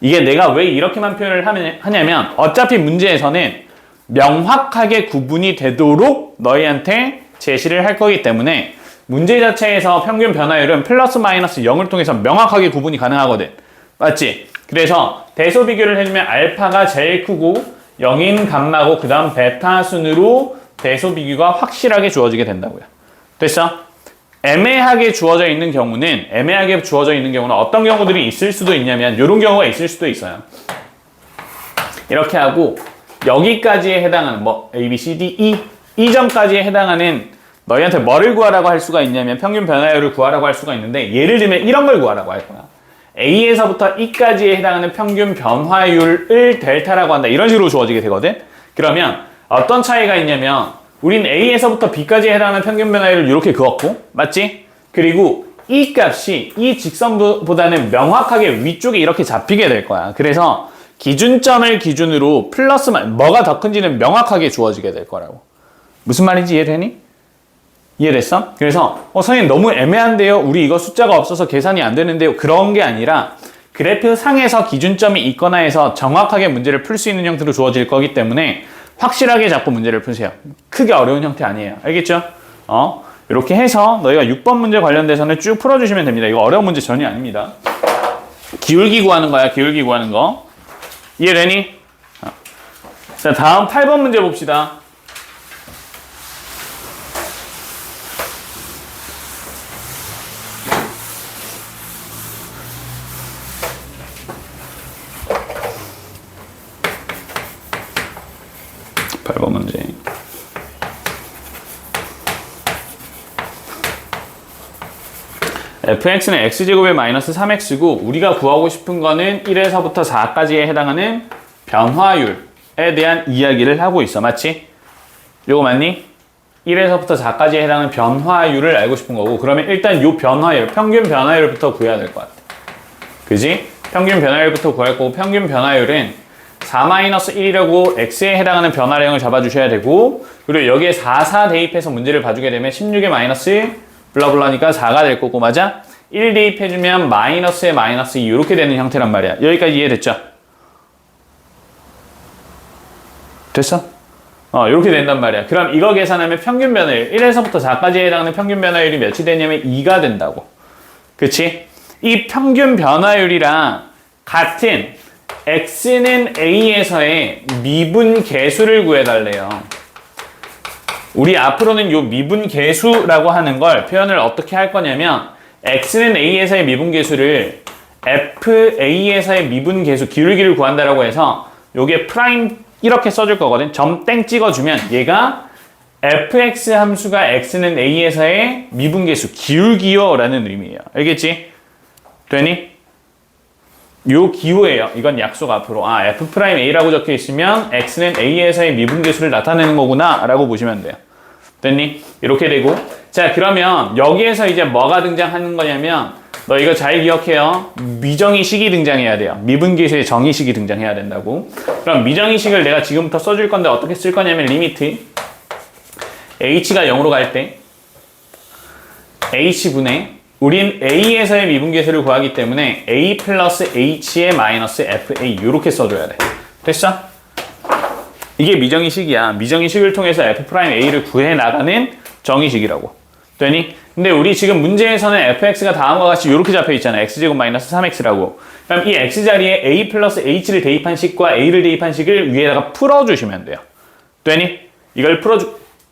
이게 내가 왜 이렇게만 표현을 하냐면 어차피 문제에서는 명확하게 구분이 되도록 너희한테 제시를 할 거기 때문에 문제 자체에서 평균 변화율은 플러스 마이너스 0을 통해서 명확하게 구분이 가능하거든. 맞지? 그래서 대소 비교를 해주면 알파가 제일 크고 0인 감마고 그 다음 베타 순으로 대소 비교가 확실하게 주어지게 된다고요. 됐어? 애매하게 주어져 있는 경우는 어떤 경우들이 있을 수도 있냐면 이런 경우가 있을 수도 있어요. 이렇게 하고 여기까지에 해당하는 뭐 A, B, C, D, E 이 점까지에 해당하는 너희한테 뭐를 구하라고 할 수가 있냐면 평균 변화율을 구하라고 할 수가 있는데 예를 들면 이런 걸 구하라고 할 거야. A에서부터 E까지에 해당하는 평균 변화율을 델타라고 한다. 이런 식으로 주어지게 되거든. 그러면 어떤 차이가 있냐면 우린 A에서부터 B까지에 해당하는 평균 변화율을 이렇게 그었고 맞지? 그리고 이 값이 이 직선보다는 명확하게 위쪽에 이렇게 잡히게 될 거야. 그래서 기준점을 기준으로 플러스 뭐가 더 큰지는 명확하게 주어지게 될 거라고. 무슨 말인지 이해되니? 이해됐어? 그래서 선생님 너무 애매한데요. 우리 이거 숫자가 없어서 계산이 안 되는데요. 그런 게 아니라 그래프 상에서 기준점이 있거나 해서 정확하게 문제를 풀 수 있는 형태로 주어질 거기 때문에 확실하게 잡고 문제를 푸세요. 크게 어려운 형태 아니에요. 알겠죠? 이렇게 해서 너희가 6번 문제 관련돼서는 쭉 풀어주시면 됩니다. 이거 어려운 문제 전혀 아닙니다. 기울기 구하는 거야. 기울기 구하는 거. 이해되니? 자, 다음 8번 문제 봅시다. 문제. fx는 x제곱의 마이너스 3x고 우리가 구하고 싶은 거는 1에서부터 4까지에 해당하는 변화율에 대한 이야기를 하고 있어. 맞지? 요거 맞니? 1에서부터 4까지에 해당하는 변화율을 알고 싶은 거고 그러면 일단 요 변화율, 평균 변화율부터 구해야 될 것 같아. 그지? 평균 변화율부터 구할 거고 평균 변화율은 4-1이라고 x에 해당하는 변화량을 잡아주셔야 되고 그리고 여기에 4 대입해서 문제를 봐주게 되면 16의 마이너스 블라블라니까 4가 될 거고 맞아? 1 대입해주면 마이너스에 마이너스 2 이렇게 되는 형태란 말이야. 여기까지 이해됐죠? 됐어? 이렇게 된단 말이야. 그럼 이거 계산하면 평균 변화율 1에서부터 4까지 해당하는 평균 변화율이 몇이 되냐면 2가 된다고. 그치? 이 평균 변화율이랑 같은 x는 a에서의 미분 계수를 구해달래요. 우리 앞으로는 요 미분 계수라고 하는 걸 표현을 어떻게 할 거냐면 x는 a에서의 미분 계수를 fa에서의 미분 계수 기울기를 구한다라고 해서 요게 프라임 이렇게 써줄 거거든. 점 땡 찍어주면 얘가 fx 함수가 x는 a에서의 미분 계수 기울기요 라는 의미예요. 알겠지? 되니? 요 기호예요. 이건 약속 앞으로. f'A라고 적혀 있으면 x는 a에서의 미분계수를 나타내는 거구나 라고 보시면 돼요. 됐니? 이렇게 되고 자 그러면 여기에서 이제 뭐가 등장하는 거냐면 너 이거 잘 기억해요. 미정의식이 등장해야 돼요. 미분계수의 정의식이 등장해야 된다고. 그럼 미정의식을 내가 지금부터 써줄 건데 어떻게 쓸 거냐면 리미트 h가 0으로 갈 때 h분의 우린 a에서의 미분계수를 구하기 때문에 a 플러스 h의 마이너스 fa 이렇게 써줘야 돼. 됐어? 이게 미정의식이야. 미정의식을 통해서 f'a를 구해나가는 정의식이라고. 되니? 근데 우리 지금 문제에서는 fx가 다음과 같이 이렇게 잡혀있잖아. x제곱 마이너스 3x라고. 그럼 이 x자리에 a 플러스 h를 대입한 식과 a를 대입한 식을 위에다가 풀어주시면 돼요. 되니? 이걸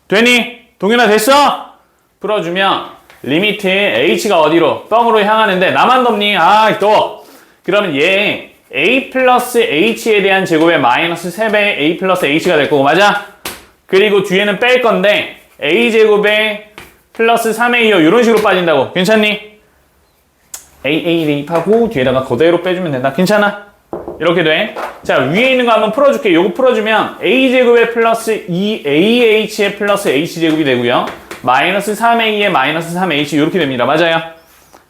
되니? 동현아 됐어? 풀어주면 리미트 h가 어디로? 뻥으로 향하는데 나만 덥니? 또! 그러면 얘 a 플러스 h에 대한 제곱의 마이너스 3배의 a 플러스 h가 될 거고 맞아? 그리고 뒤에는 뺄 건데 a 제곱의 플러스 3a 이런 식으로 빠진다고. 괜찮니? AA 대입하고 뒤에다가 그대로 빼주면 된다. 괜찮아? 이렇게 돼. 자, 위에 있는 거 한번 풀어줄게. 요거 풀어주면 a제곱에 플러스 2ah에 플러스 h제곱이 되고요. 마이너스 3a에 마이너스 3h 이렇게 됩니다. 맞아요?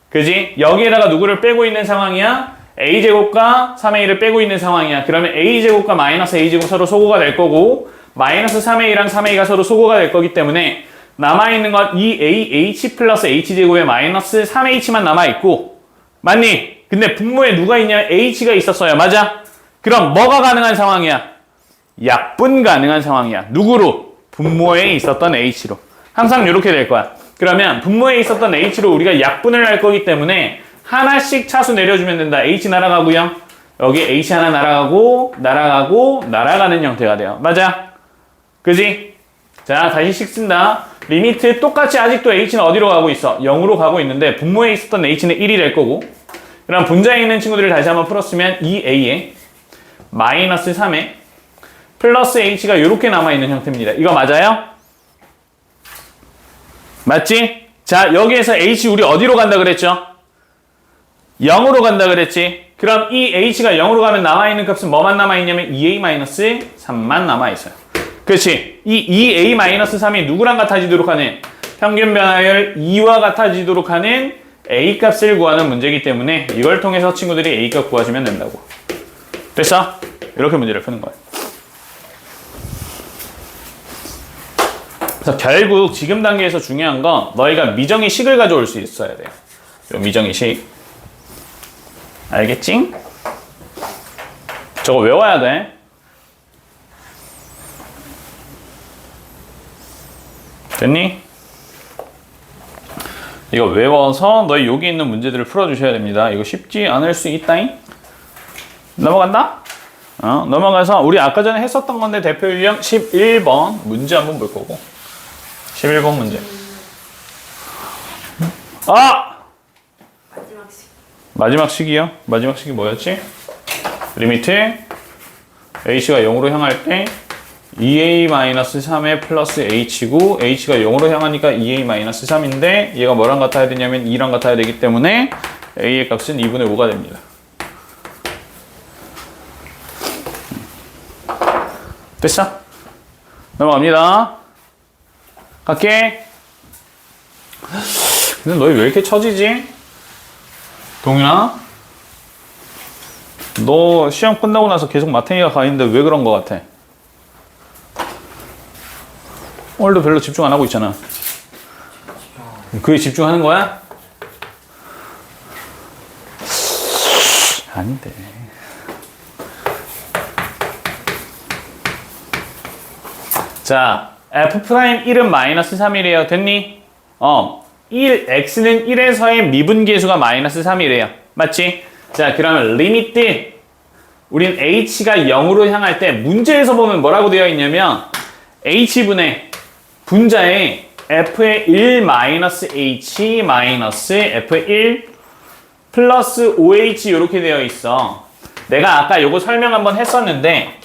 그지? 여기에다가 누구를 빼고 있는 상황이야? a제곱과 3a를 빼고 있는 상황이야. 그러면 a제곱과 마이너스 a제곱 서로 소거가 될 거고 마이너스 3a랑 3a가 서로 소거가 될 거기 때문에 남아있는 건 2ah 플러스 h제곱에 마이너스 3h만 남아있고 맞니? 근데 분모에 누가 있냐면 h가 있었어요. 맞아? 그럼 뭐가 가능한 상황이야? 약분 가능한 상황이야. 누구로? 분모에 있었던 h로. 항상 이렇게 될 거야. 그러면 분모에 있었던 h로 우리가 약분을 할 거기 때문에 하나씩 차수 내려주면 된다. h 날아가고요. 여기 h 하나 날아가고 날아가는 형태가 돼요. 맞아? 그지? 자, 다시 식 쓴다. 리미트 똑같이 아직도 h는 어디로 가고 있어? 0으로 가고 있는데 분모에 있었던 h는 1이 될 거고 그럼 분자에 있는 친구들을 다시 한번 풀었으면 2a에 마이너스 3에 플러스 h가 이렇게 남아있는 형태입니다. 이거 맞아요? 맞지? 자, 여기에서 h 우리 어디로 간다 그랬죠? 0으로 간다 그랬지? 그럼 이 h가 0으로 가면 남아있는 값은 뭐만 남아있냐면 2a-3만 남아있어요. 그렇지? 이 2a-3이 누구랑 같아지도록 하는 평균 변화율 2와 같아지도록 하는 a 값을 구하는 문제이기 때문에 이걸 통해서 친구들이 a 값 구하시면 된다고. 됐어? 이렇게 문제를 푸는 거예요. 그래서 결국 지금 단계에서 중요한 건 너희가 미정의 식을 가져올 수 있어야 돼요. 요 미정의 식. 알겠지? 저거 외워야 돼. 됐니? 이거 외워서 너희 여기 있는 문제들을 풀어주셔야 됩니다. 이거 쉽지 않을 수 있다잉? 넘어간다? 넘어가서 우리 아까 전에 했었던 건데 대표 유형 11번 문제 한번 볼 거고 11번 문제. 아! 마지막 식. 마지막 식이요? 마지막 식이 뭐였지? 리미트 h가 0으로 향할 때 2a-3의 플러스 h고 h가 0으로 향하니까 2a-3인데 얘가 뭐랑 같아야 되냐면 2랑 같아야 되기 때문에 a의 값은 2분의 5가 됩니다. 됐어? 넘어갑니다. 갈게. 근데 너희 왜 이렇게 처지지? 동윤아? 너 시험 끝나고 나서 계속 마탱이가 가 있는데 왜 그런 거 같아? 오늘도 별로 집중 안 하고 있잖아. 그게 집중하는 거야? 아닌데. 자, f'1은 마이너스 3이래요. 됐니? x는 1에서의 미분계수가 마이너스 3이래요. 맞지? 자, 그러면 리미트 우린 h가 0으로 향할 때 문제에서 보면 뭐라고 되어 있냐면 h분의 분자에 f의 1 마이너스 h 마이너스 f의 1 플러스 5h 이렇게 되어 있어. 내가 아까 요거 설명 한번 했었는데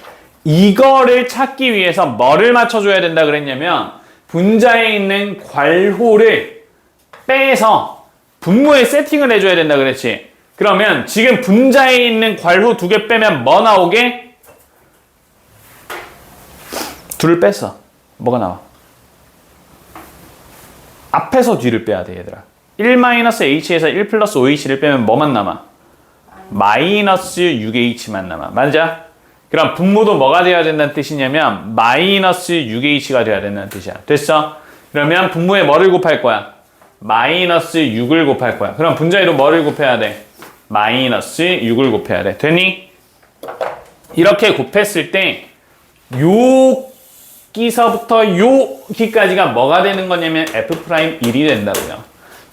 이거를 찾기 위해서 뭐를 맞춰줘야 된다 그랬냐면 분자에 있는 괄호를 빼서 분모에 세팅을 해줘야 된다 그랬지. 그러면 지금 분자에 있는 괄호 2개 빼면 뭐 나오게? 둘을 뺐어. 뭐가 나와? 앞에서 뒤를 빼야 돼 얘들아. 1-h에서 1 플러스 5h를 빼면 뭐만 남아? 마이너스 6h만 남아. 맞아? 그럼 분모도 뭐가 돼야 된다는 뜻이냐면 마이너스 6h가 돼야 된다는 뜻이야. 됐어? 그러면 분모에 뭐를 곱할 거야? 마이너스 6을 곱할 거야. 그럼 분자에도 뭐를 곱해야 돼? 마이너스 6을 곱해야 돼. 됐니? 이렇게 곱했을 때 여기서부터 여기까지가 뭐가 되는 거냐면 f'1이 된다고요.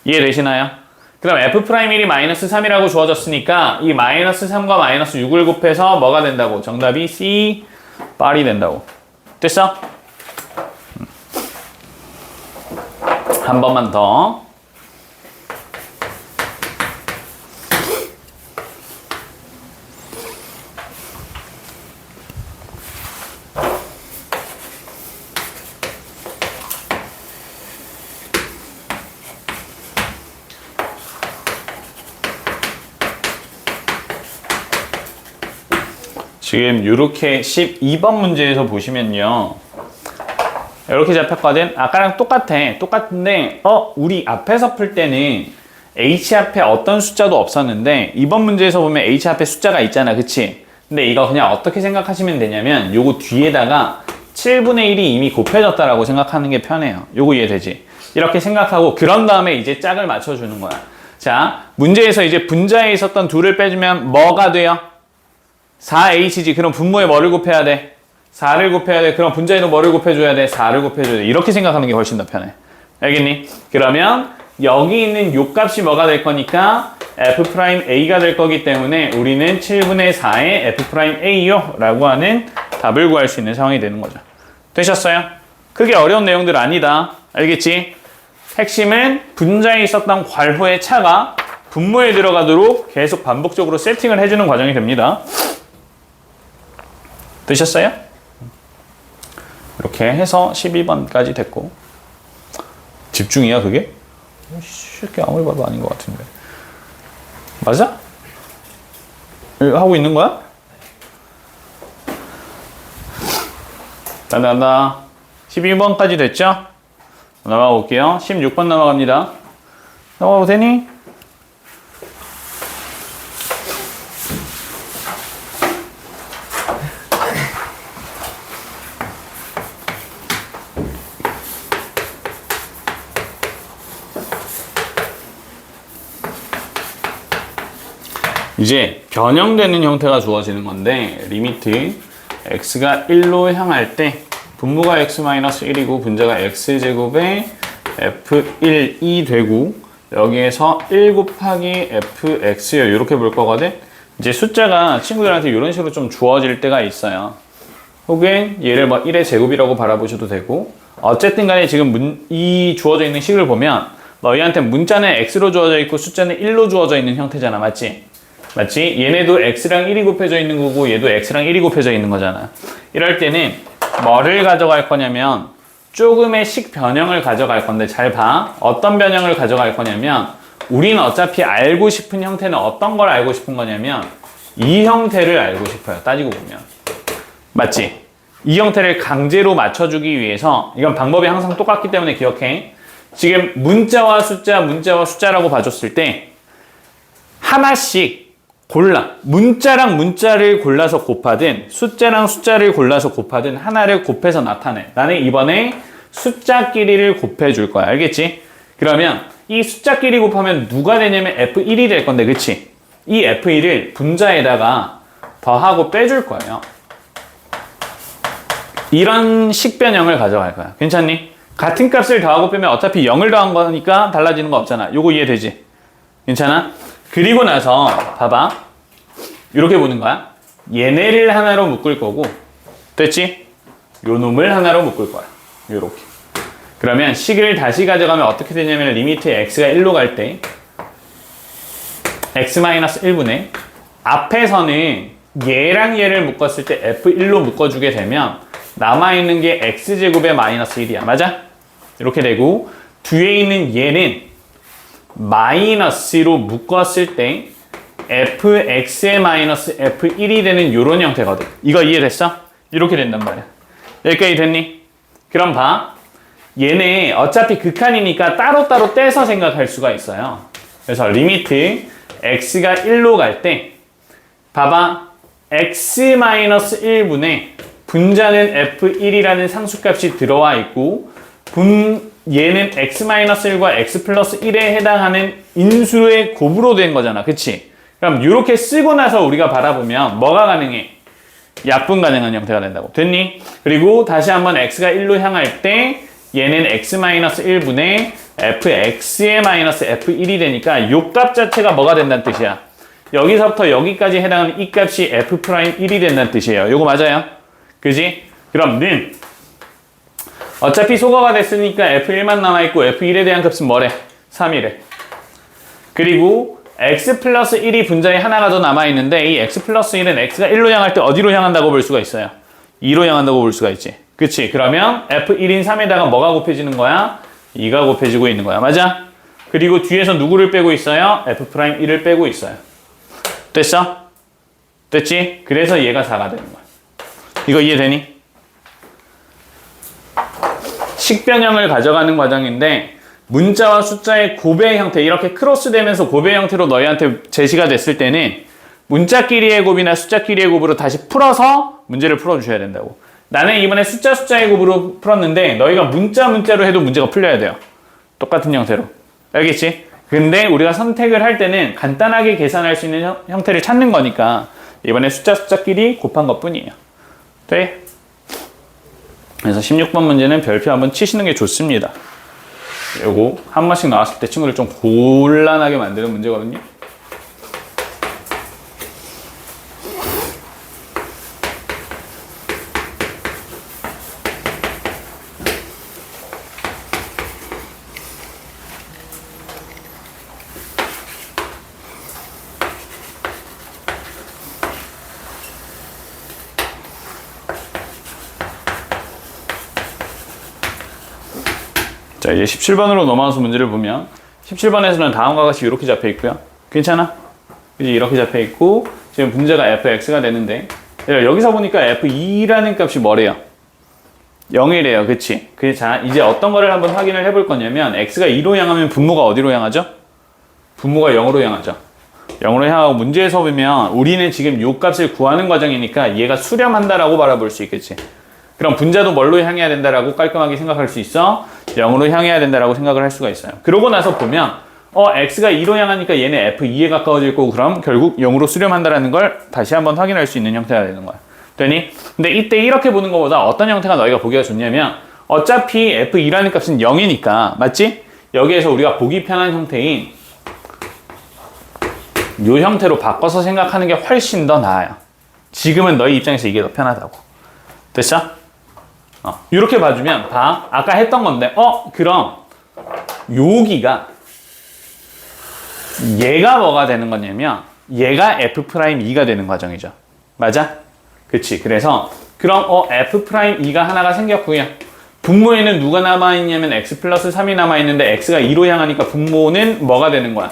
이해되시나요? 그럼 f'1이 마이너스 3이라고 주어졌으니까 이 마이너스 3과 마이너스 6을 곱해서 뭐가 된다고? 정답이 C 빨이 된다고. 됐어? 한 번만 더. 지금 이렇게 12번 문제에서 보시면요. 이렇게 잡혔거든. 아까랑 똑같은데 우리 앞에서 풀 때는 H 앞에 어떤 숫자도 없었는데 이번 문제에서 보면 H 앞에 숫자가 있잖아. 그치? 근데 이거 그냥 어떻게 생각하시면 되냐면 요거 뒤에다가 7분의 1이 이미 곱해졌다라고 생각하는 게 편해요. 요거 이해되지? 이렇게 생각하고 그런 다음에 이제 짝을 맞춰주는 거야. 자, 문제에서 이제 분자에 있었던 2를 빼주면 뭐가 돼요? 4h지. 그럼 분모에 뭐를 곱해야 돼? 4를 곱해야 돼. 그럼 분자에도 뭐를 곱해줘야 돼? 4를 곱해줘야 돼. 이렇게 생각하는 게 훨씬 더 편해. 알겠니? 그러면 여기 있는 요 값이 뭐가 될 거니까 f'a가 될 거기 때문에 우리는 7분의 4의 f'a요 라고 하는 답을 구할 수 있는 상황이 되는 거죠. 되셨어요? 크게 어려운 내용들 아니다. 알겠지? 핵심은 분자에 있었던 괄호의 차가 분모에 들어가도록 계속 반복적으로 세팅을 해주는 과정이 됩니다. 되셨어요? 이렇게 해서 12번까지 됐고. 집중이야 그게? 쉽게 아무리 봐도 아닌 것 같은데. 맞아? 이거 하고 있는 거야? 간다. 12번까지 됐죠? 넘어가 볼게요. 16번 넘어갑니다. 넘어가도 되니? 이제 변형되는 형태가 주어지는 건데 리미트 x가 1로 향할 때 분모가 x-1이고 분자가 x제곱에 f1이 되고 여기에서 1 곱하기 fx요 이렇게 볼 거거든. 이제 숫자가 친구들한테 이런 식으로 좀 주어질 때가 있어요. 혹은 얘를 뭐 1의 제곱이라고 바라보셔도 되고 어쨌든 간에 지금 이 주어져 있는 식을 보면 너희한테 문자는 x로 주어져 있고 숫자는 1로 주어져 있는 형태잖아. 맞지? 맞지? 얘네도 x랑 1이 곱해져 있는 거고 얘도 x랑 1이 곱해져 있는 거잖아. 이럴 때는 뭐를 가져갈 거냐면 조금의 식 변형을 가져갈 건데 잘 봐. 어떤 변형을 가져갈 거냐면 우리는 어차피 알고 싶은 형태는 어떤 걸 알고 싶은 거냐면 이 형태를 알고 싶어요. 따지고 보면. 맞지? 이 형태를 강제로 맞춰주기 위해서 이건 방법이 항상 똑같기 때문에 기억해. 지금 문자와 숫자라고 봐줬을 때 하나씩 골라. 문자랑 문자를 골라서 곱하든 숫자랑 숫자를 골라서 곱하든 하나를 곱해서 나타내. 나는 이번에 숫자끼리를 곱해줄 거야. 알겠지? 그러면 이 숫자끼리 곱하면 누가 되냐면 f1이 될 건데 그치? 이 f1을 분자에다가 더하고 빼줄 거예요. 이런 식변형을 가져갈 거야. 괜찮니? 같은 값을 더하고 빼면 어차피 0을 더한 거니까 달라지는 거 없잖아. 요거 이해되지? 괜찮아? 그리고 나서 봐봐. 이렇게 보는 거야. 얘네를 하나로 묶을 거고 됐지? 요 놈을 하나로 묶을 거야. 요렇게. 그러면 식을 다시 가져가면 어떻게 되냐면 리미트 x가 1로 갈 때 x-1분의 앞에서는 얘랑 얘를 묶었을 때 f1로 묶어주게 되면 남아있는 게 x제곱의 마이너스 1이야. 맞아? 이렇게 되고 뒤에 있는 얘는 마이너스로 묶었을 때 fx의 마이너스 f1이 되는 이런 형태거든. 이거 이해됐어? 이렇게 된단 말이야. 여기까지 됐니? 그럼 봐. 얘네 어차피 극한이니까 따로따로 떼서 생각할 수가 있어요. 그래서 리미트 x가 1로 갈 때 봐봐. x-1분의 분자는 f1이라는 상수값이 들어와 있고 얘는 x-1과 x 플러스 1에 해당하는 인수의 곱으로 된 거잖아. 그치? 그럼 이렇게 쓰고 나서 우리가 바라보면 뭐가 가능해? 약분 가능한 형태가 된다고. 됐니? 그리고 다시 한번 x가 1로 향할 때 얘는 x-1분의 fx의 마이너스 f1이 되니까 요 값 자체가 뭐가 된다는 뜻이야? 여기서부터 여기까지 해당하는 이 값이 f'1이 된다는 뜻이에요. 요거 맞아요? 그지? 그럼 는 어차피 소거가 됐으니까 f1만 남아있고 f1에 대한 값은 뭐래? 3이래. 그리고 x 플러스 1이 분자에 하나가 더 남아있는데 이 x 플러스 1은 x가 1로 향할 때 어디로 향한다고 볼 수가 있어요? 2로 향한다고 볼 수가 있지. 그치? 그러면 f1인 3에다가 뭐가 곱해지는 거야? 2가 곱해지고 있는 거야. 맞아? 그리고 뒤에서 누구를 빼고 있어요? f'1을 빼고 있어요. 됐어? 됐지? 그래서 얘가 4가 되는 거야. 이거 이해되니? 식변형을 가져가는 과정인데 문자와 숫자의 곱의 형태, 이렇게 크로스되면서 곱의 형태로 너희한테 제시가 됐을 때는 문자끼리의 곱이나 숫자끼리의 곱으로 다시 풀어서 문제를 풀어주셔야 된다고. 나는 이번에 숫자의 곱으로 풀었는데 너희가 문자로 해도 문제가 풀려야 돼요. 똑같은 형태로. 알겠지? 근데 우리가 선택을 할 때는 간단하게 계산할 수 있는 형태를 찾는 거니까 이번에 숫자끼리 곱한 것 뿐이에요. 돼? 그래서 16번 문제는 별표 한번 치시는 게 좋습니다. 요거 한 번씩 나왔을 때 친구를 좀 곤란하게 만드는 문제거든요. 자, 이제 17번으로 넘어가서 문제를 보면 17번에서는 다음과 같이 이렇게 잡혀 있고요. 괜찮아? 그지? 이렇게 잡혀 있고 지금 문제가 fx가 되는데 여기서 보니까 f2라는 값이 뭐래요? 0이래요. 그치? 자, 이제 어떤 거를 한번 확인을 해볼 거냐면 x가 2로 향하면 분모가 어디로 향하죠? 분모가 0으로 향하죠. 0으로 향하고 문제에서 보면 우리는 지금 요 값을 구하는 과정이니까 얘가 수렴한다라고 바라볼 수 있겠지. 그럼 분자도 뭘로 향해야 된다라고 깔끔하게 생각할 수 있어? 0으로 향해야 된다라고 생각을 할 수가 있어요. 그러고 나서 보면 x가 2로 향하니까 얘는 f2에 가까워질 거고 그럼 결국 0으로 수렴한다라는 걸 다시 한번 확인할 수 있는 형태가 되는 거야. 되니? 근데 이때 이렇게 보는 것보다 어떤 형태가 너희가 보기가 좋냐면 어차피 f2라는 값은 0이니까 맞지? 여기에서 우리가 보기 편한 형태인 이 형태로 바꿔서 생각하는 게 훨씬 더 나아요. 지금은 너희 입장에서 이게 더 편하다고. 됐어? 이렇게 봐주면 봐. 아까 했던 건데 그럼 여기가 얘가 뭐가 되는 거냐면 얘가 F'2가 되는 과정이죠. 맞아? 그치. 그래서 그럼 F'2가 하나가 생겼고요. 분모에는 누가 남아있냐면 x 플러스 3이 남아있는데 x가 2로 향하니까 분모는 뭐가 되는 거야?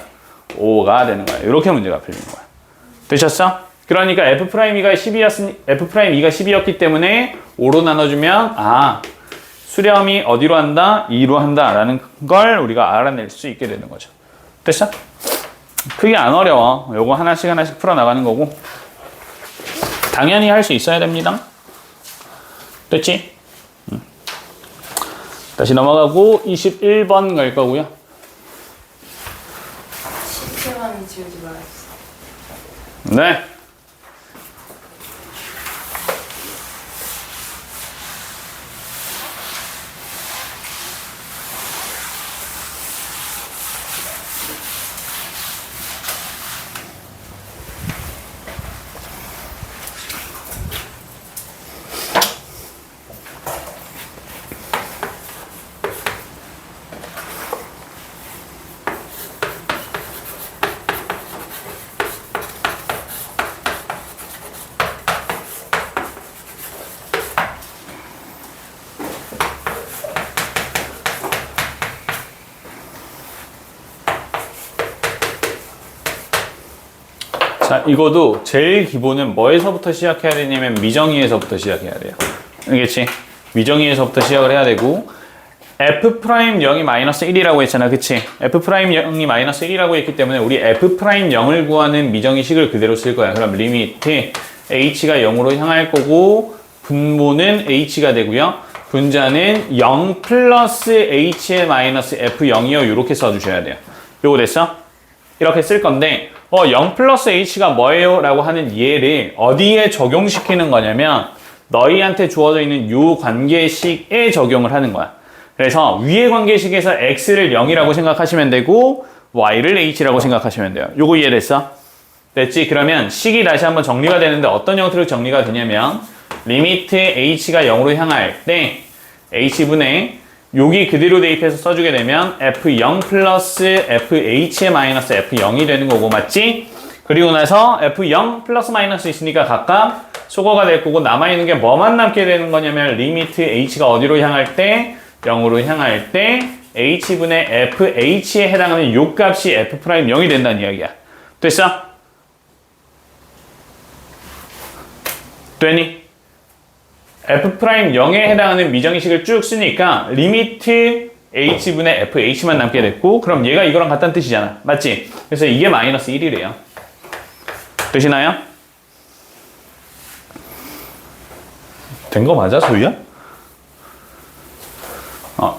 5가 되는 거야. 이렇게 문제가 풀리는 거야. 되셨어? 그러니까 F'E가 10이었기 때문에 5로 나눠주면 수렴이 어디로 한다? 2로 한다 라는 걸 우리가 알아낼 수 있게 되는 거죠. 됐어? 크게 안 어려워. 요거 하나씩 풀어나가는 거고 당연히 할 수 있어야 됩니다. 됐지? 다시 넘어가고 21번 갈 거고요. 17번은 지우지 말아주세요. 네. 자, 이거도 제일 기본은 뭐에서부터 시작해야 되냐면 미정의에서부터 시작해야 돼요. 알겠지? 미정의에서부터 시작을 해야 되고 F'0이 마이너스 1이라고 했잖아. 그치? F'0이 마이너스 1이라고 했기 때문에 우리 F'0을 구하는 미정의식을 그대로 쓸 거야. 그럼 리미트 H가 0으로 향할 거고 분모는 H가 되고요. 분자는 0 플러스 H의 마이너스 F0이요. 이렇게 써주셔야 돼요. 요거 됐어? 이렇게 쓸 건데 0 플러스 H가 뭐예요? 라고 하는 얘를 어디에 적용시키는 거냐면 너희한테 주어져 있는 요 관계식에 적용을 하는 거야. 그래서 위의 관계식에서 X를 0이라고 생각하시면 되고 Y를 H라고 생각하시면 돼요. 요거 이해됐어? 됐지? 그러면 식이 다시 한번 정리가 되는데 어떤 형태로 정리가 되냐면 리미트 H가 0으로 향할 때 H분의 여기 그대로 대입해서 써주게 되면 F0 플러스 FH의 마이너스 F0이 되는 거고 맞지? 그리고 나서 F0 플러스 마이너스 있으니까 각각 소거가 될 거고 남아있는 게 뭐만 남게 되는 거냐면 리미트 H가 어디로 향할 때 0으로 향할 때 H분의 FH에 해당하는 요 값이 F'0이 된다는 이야기야. 됐어? 되니? F'0에 해당하는 미정의식을 쭉 쓰니까 리미트 h분의 fh만 남게 됐고 그럼 얘가 이거랑 같다는 뜻이잖아. 맞지? 그래서 이게 마이너스 1이래요. 되시나요? 된 거 맞아, 소희야?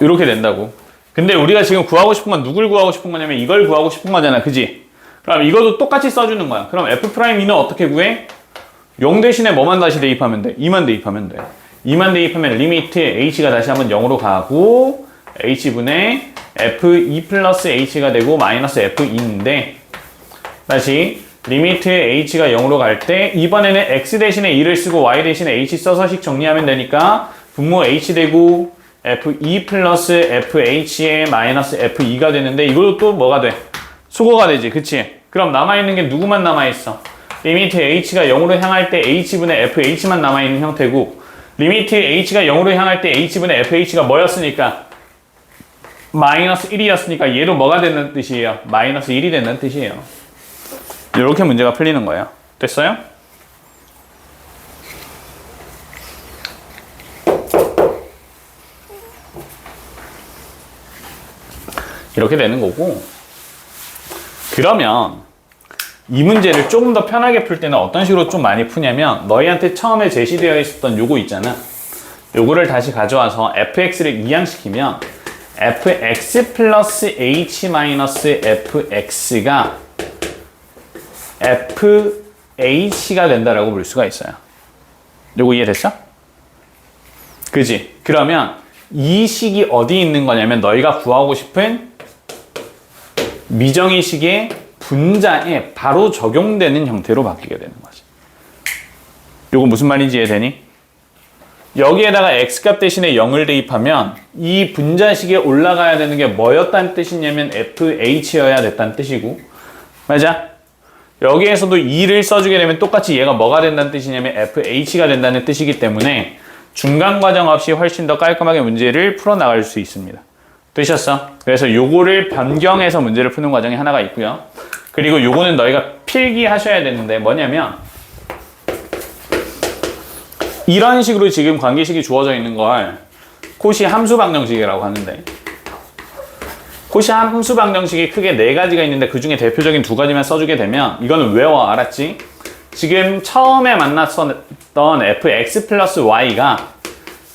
이렇게 된다고. 근데 우리가 지금 구하고 싶은 건 누굴 구하고 싶은 거냐면 이걸 구하고 싶은 거잖아. 그지? 그럼 이것도 똑같이 써주는 거야. 그럼 F'2는 어떻게 구해? 0 대신에 뭐만 다시 대입하면 돼? 2만 대입하면 돼. 2만 대입하면 리미트 h가 다시 한번 0으로 가고 h분의 f2 플러스 h가 되고 마이너스 f2인데 다시 리미트 h가 0으로 갈 때 이번에는 x 대신에 2를 쓰고 y 대신에 h 써서 식 정리하면 되니까 분모 h 되고 f2 플러스 fh의 마이너스 f2가 되는데 이것도 또 뭐가 돼? 수거가 되지. 그치? 그럼 남아있는 게 누구만 남아있어? 리미트 h가 0으로 향할 때 h분의 fh만 남아있는 형태고 리미트 h가 0으로 향할 때 h분의 fh가 뭐였으니까? 마이너스 1이었으니까 얘도 뭐가 된다는 뜻이에요? 마이너스 1이 된다는 뜻이에요. 이렇게 문제가 풀리는 거예요. 됐어요? 이렇게 되는 거고 그러면 이 문제를 조금 더 편하게 풀 때는 어떤 식으로 좀 많이 푸냐면 너희한테 처음에 제시되어 있었던 요거 있잖아. 요거를 다시 가져와서 fx를 이항시키면 fx 플러스 h 마이너스 fx가 fh가 된다라고 볼 수가 있어요. 요거 이해됐어? 그지? 그러면 이 식이 어디 있는 거냐면 너희가 구하고 싶은 미정의식의 분자에 바로 적용되는 형태로 바뀌게 되는 거지. 요거 무슨 말인지 이해되니? 여기에다가 x값 대신에 0을 대입하면 이 분자식에 올라가야 되는 게 뭐였다는 뜻이냐면 fh여야 됐다는 뜻이고 맞아? 여기에서도 2를 써주게 되면 똑같이 얘가 뭐가 된다는 뜻이냐면 fh가 된다는 뜻이기 때문에 중간 과정 없이 훨씬 더 깔끔하게 문제를 풀어나갈 수 있습니다. 되셨어? 그래서 요거를 변경해서 문제를 푸는 과정이 하나가 있고요. 그리고 요거는 너희가 필기하셔야 되는데 뭐냐면 이런 식으로 지금 관계식이 주어져 있는 걸 코시 함수 방정식이라고 하는데 코시 함수 방정식이 크게 4가지가 있는데 그 중에 대표적인 2가지만 써주게 되면 이거는 외워. 알았지? 지금 처음에 만났던 fx 플러스 y가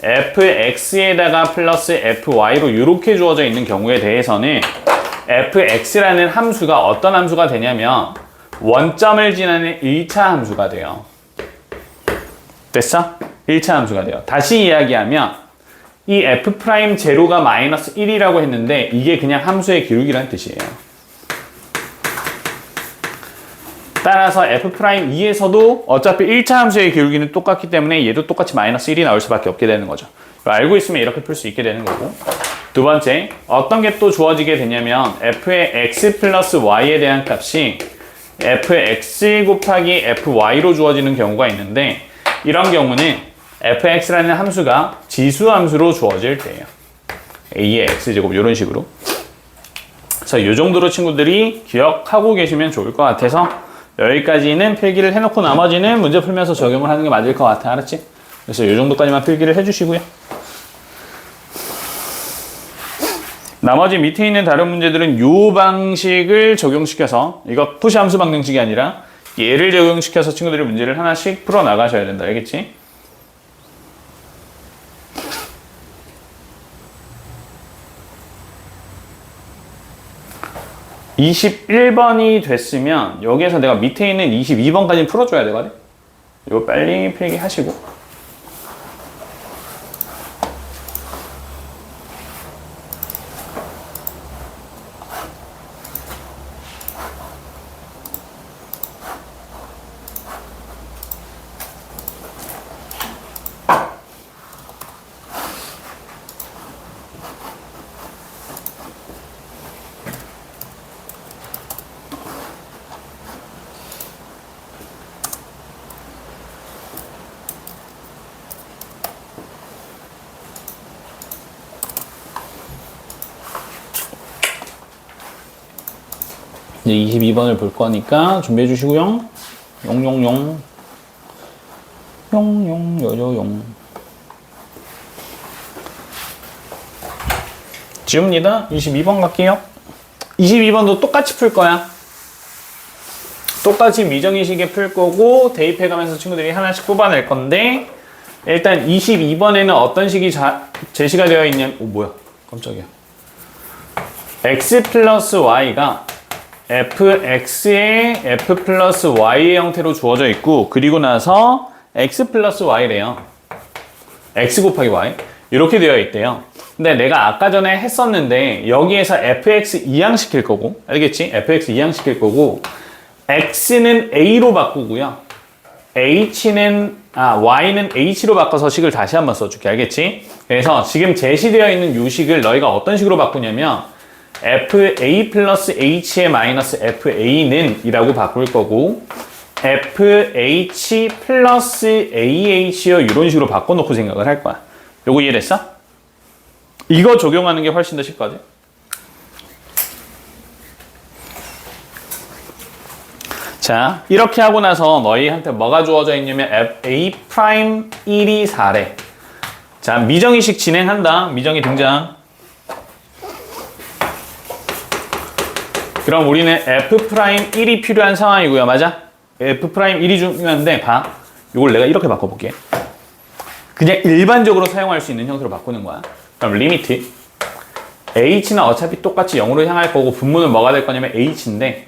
fx에다가 플러스 fy로 이렇게 주어져 있는 경우에 대해서는 fx라는 함수가 어떤 함수가 되냐면 원점을 지나는 1차 함수가 돼요. 됐어? 1차 함수가 돼요. 다시 이야기하면 이 f'0가 마이너스 1이라고 했는데 이게 그냥 함수의 기울기라는 뜻이에요. 따라서 f'2에서도 어차피 1차 함수의 기울기는 똑같기 때문에 얘도 똑같이 마이너스 1이 나올 수밖에 없게 되는 거죠. 알고 있으면 이렇게 풀 수 있게 되는 거고 두 번째, 어떤 게 또 주어지게 되냐면 f의 x 플러스 y에 대한 값이 fx 곱하기 fy로 주어지는 경우가 있는데 이런 경우는 fx라는 함수가 지수함수로 주어질 때예요. a의 x제곱 이런 식으로. 그래서 이 정도로 친구들이 기억하고 계시면 좋을 것 같아서 여기까지는 필기를 해놓고 나머지는 문제 풀면서 적용을 하는 게 맞을 것 같아. 알았지? 그래서 이 정도까지만 필기를 해주시고요. 나머지 밑에 있는 다른 문제들은 이 방식을 적용시켜서 이거 푸시 함수 방정식이 아니라 얘를 적용시켜서 친구들이 문제를 하나씩 풀어 나가셔야 된다. 알겠지? (21번이) 됐으면 여기에서 내가 밑에 있는 22번까지 풀어줘야 되거든. 이거 빨리 필기하시고 이제 22번을 볼 거니까 준비해 주시고요. 용용용. 용용요요용. 지웁니다. 22번 갈게요. 22번도 똑같이 풀 거야. 똑같이 미정의식에 풀 거고 대입해가면서 친구들이 하나씩 뽑아낼 건데 일단 22번에는 어떤 식이 제시가 되어 있냐면 뭐야 깜짝이야. x 플러스 y가 fx의 f 플러스 y의 형태로 주어져 있고 그리고 나서 x 플러스 y래요. x 곱하기 y 이렇게 되어 있대요. 근데 내가 아까 전에 했었는데 여기에서 fx 이항시킬 거고 알겠지? fx 이항시킬 거고 x는 a로 바꾸고요. y는 h로 바꿔서 식을 다시 한번 써줄게. 알겠지? 그래서 지금 제시되어 있는 이 식을 너희가 어떤 식으로 바꾸냐면 fa 플러스 h의 마이너스 fa는 이라고 바꿀 거고 fh 플러스 ah요 이런 식으로 바꿔놓고 생각을 할 거야. 요거 이해됐어? 이거 적용하는 게 훨씬 더 쉽거든. 자, 이렇게 하고 나서 너희한테 뭐가 주어져 있냐면 a'1이 4래. 자, 미정의식 진행한다. 미정의 등장. 그럼 우리는 f'1이 필요한 상황이고요. 맞아? f'1이 중요한데 봐. 이걸 내가 이렇게 바꿔볼게. 그냥 일반적으로 사용할 수 있는 형태로 바꾸는 거야. 그럼 리미트 h는 어차피 똑같이 0으로 향할 거고 분모는 뭐가 될 거냐면 h인데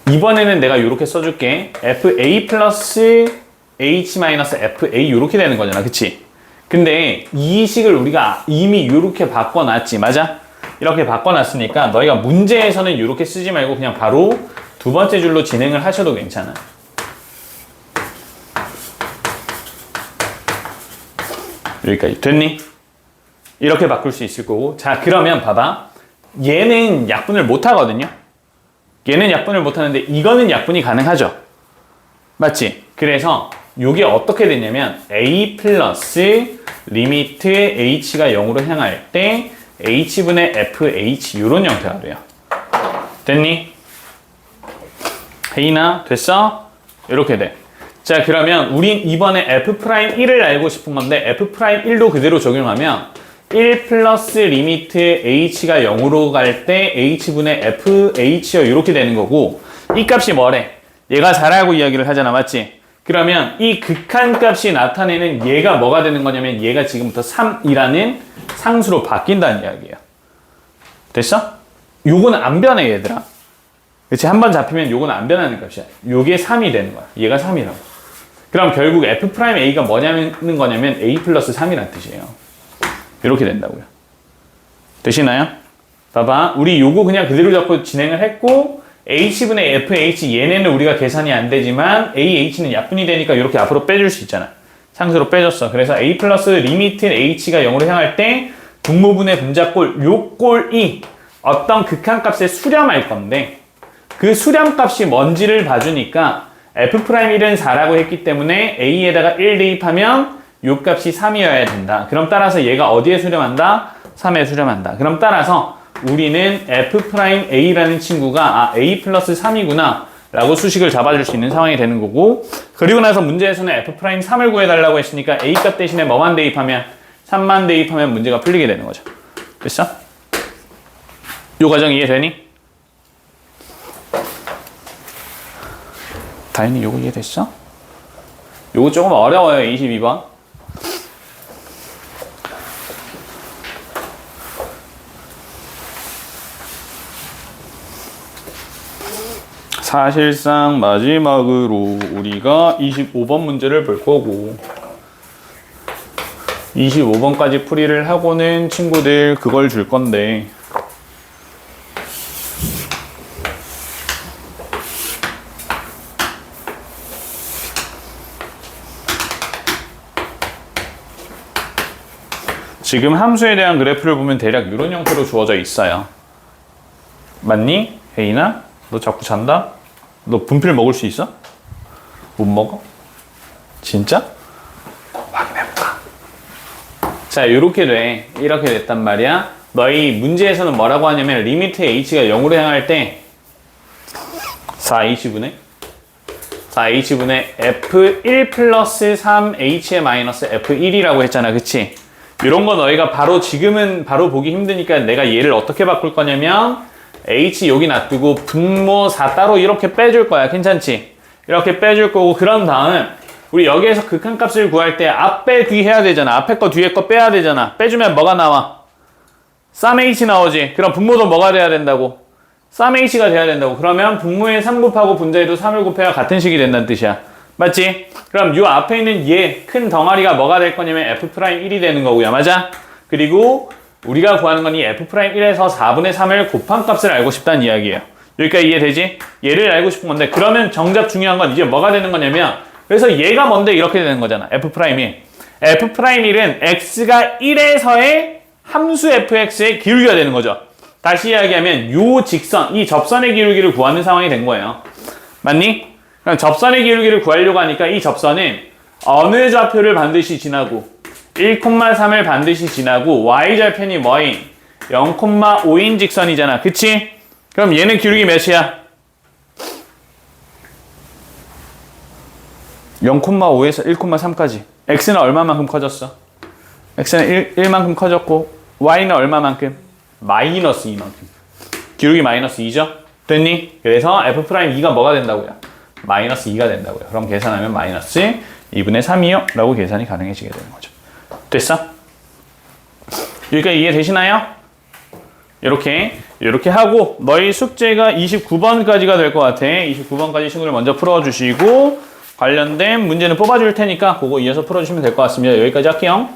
이번에는 내가 이렇게 써줄게. fa 플러스 h 마이너스 fa 이렇게 되는 거잖아. 그치? 근데 이 식을 우리가 이미 이렇게 바꿔놨지. 맞아? 이렇게 바꿔놨으니까 너희가 문제에서는 이렇게 쓰지 말고 그냥 바로 두 번째 줄로 진행을 하셔도 괜찮아. 여기까지 됐니? 이렇게 바꿀 수 있을 거고. 자, 그러면 봐봐. 얘는 약분을 못 하거든요. 얘는 약분을 못 하는데 이거는 약분이 가능하죠. 맞지? 그래서 이게 어떻게 되냐면 a 플러스 리미트 h가 0으로 향할 때 h분의 fh 이런 형태가 돼요. 됐니? 혜인아 됐어? 이렇게 돼. 자, 그러면 우린 이번에 f'1을 알고 싶은 건데 f'1도 그대로 적용하면 1 플러스 리미트 h가 0으로 갈 때 h분의 fh요 이렇게 되는 거고 이 값이 뭐래? 얘가 4라고 이야기를 하잖아. 맞지? 그러면 이 극한값이 나타내는 얘가 뭐가 되는 거냐면 얘가 지금부터 3이라는 상수로 바뀐다는 이야기예요. 됐어? 요거는 안 변해 얘들아. 그치? 한번 잡히면 요거는 안 변하는 값이야. 요게 3이 되는 거야. 얘가 3이라고. 그럼 결국 f'a가 뭐냐는 거냐면 a 플러스 3이라는 뜻이에요. 이렇게 된다고요. 되시나요? 봐봐. 우리 요거 그냥 그대로 잡고 진행을 했고 h분의 fh 얘네는 우리가 계산이 안 되지만 ah는 약분이 되니까 이렇게 앞으로 빼줄 수 있잖아. 상수로 빼줬어. 그래서 a 플러스 리미트 h가 0으로 향할 때 분모분의 분자꼴 요 꼴이 어떤 극한값에 수렴할 건데 그 수렴값이 뭔지를 봐주니까 f'1은 4라고 했기 때문에 a에다가 1 대입하면 요 값이 3이어야 된다. 그럼 따라서 얘가 어디에 수렴한다? 3에 수렴한다. 그럼 따라서 우리는 f'a라는 친구가 a 플러스 3이구나 라고 수식을 잡아줄 수 있는 상황이 되는 거고 그리고 나서 문제에서는 f'3을 구해달라고 했으니까 a 값 대신에 뭐만 대입하면 3만 대입하면 문제가 풀리게 되는 거죠. 됐어? 요 과정 이해되니? 다현이 요거 이해됐어? 요거 조금 어려워요. 22번. 사실상 마지막으로 우리가 25번 문제를 볼 거고 25번까지 풀이를 하고는 친구들 그걸 줄 건데 지금 함수에 대한 그래프를 보면 대략 이런 형태로 주어져 있어요. 맞니? 혜인아? 너 자꾸 잔다? 너 분필 먹을 수 있어? 못 먹어? 진짜? 확인해볼까? 자, 이렇게 돼. 이렇게 됐단 말이야. 너희 문제에서는 뭐라고 하냐면 리미트 h가 0으로 향할 때 4h분의 4h분의 f1 플러스 3h의 마이너스 f1이라고 했잖아. 그치? 이런 거 너희가 바로 지금은 바로 보기 힘드니까 내가 얘를 어떻게 바꿀 거냐면 h 여기 놔두고 분모 4 따로 이렇게 빼줄 거야. 괜찮지? 이렇게 빼줄 거고 그런 다음 우리 여기에서 극한값을 구할 때 앞에 뒤 해야 되잖아. 앞에 거 뒤에 거 빼야 되잖아. 빼주면 뭐가 나와? 3h 나오지. 그럼 분모도 뭐가 돼야 된다고? 3h가 돼야 된다고. 그러면 분모에 3 곱하고 분자에도 3을 곱해야 같은 식이 된다는 뜻이야. 맞지? 그럼 요 앞에 있는 얘 큰 덩어리가 뭐가 될 거냐면 f'1이 되는 거고요. 맞아? 그리고 우리가 구하는 건 이 f'1에서 4분의 3을 곱한 값을 알고 싶다는 이야기예요. 여기까지 이해되지? 얘를 알고 싶은 건데 그러면 정작 중요한 건 이제 뭐가 되는 거냐면 그래서 얘가 뭔데 이렇게 되는 거잖아. f'1. f'1은 x가 1에서의 함수 fx의 기울기가 되는 거죠. 다시 이야기하면 요 직선, 이 접선의 기울기를 구하는 상황이 된 거예요. 맞니? 그럼 접선의 기울기를 구하려고 하니까 이 접선은 어느 좌표를 반드시 지나고 1,3을 반드시 지나고 y절편이 뭐인? 0,5인 직선이잖아. 그치? 그럼 얘는 기울기 몇이야? 0,5에서 1,3까지. x는 얼마만큼 커졌어? x는 1만큼 커졌고 y는 얼마만큼? 마이너스 2만큼. 기울기 마이너스 2죠? 됐니? 그래서 f'2가 뭐가 된다고요? 마이너스 2가 된다고요. 그럼 계산하면 마이너스 2분의 3이요? 라고 계산이 가능해지게 되는 거죠. 됐어? 여기까지 이해되시나요? 이렇게 하고 너희 숙제가 29번까지가 될 것 같아. 29번까지 친구들 먼저 풀어주시고 관련된 문제는 뽑아줄 테니까 그거 이어서 풀어주시면 될 것 같습니다. 여기까지 할게요.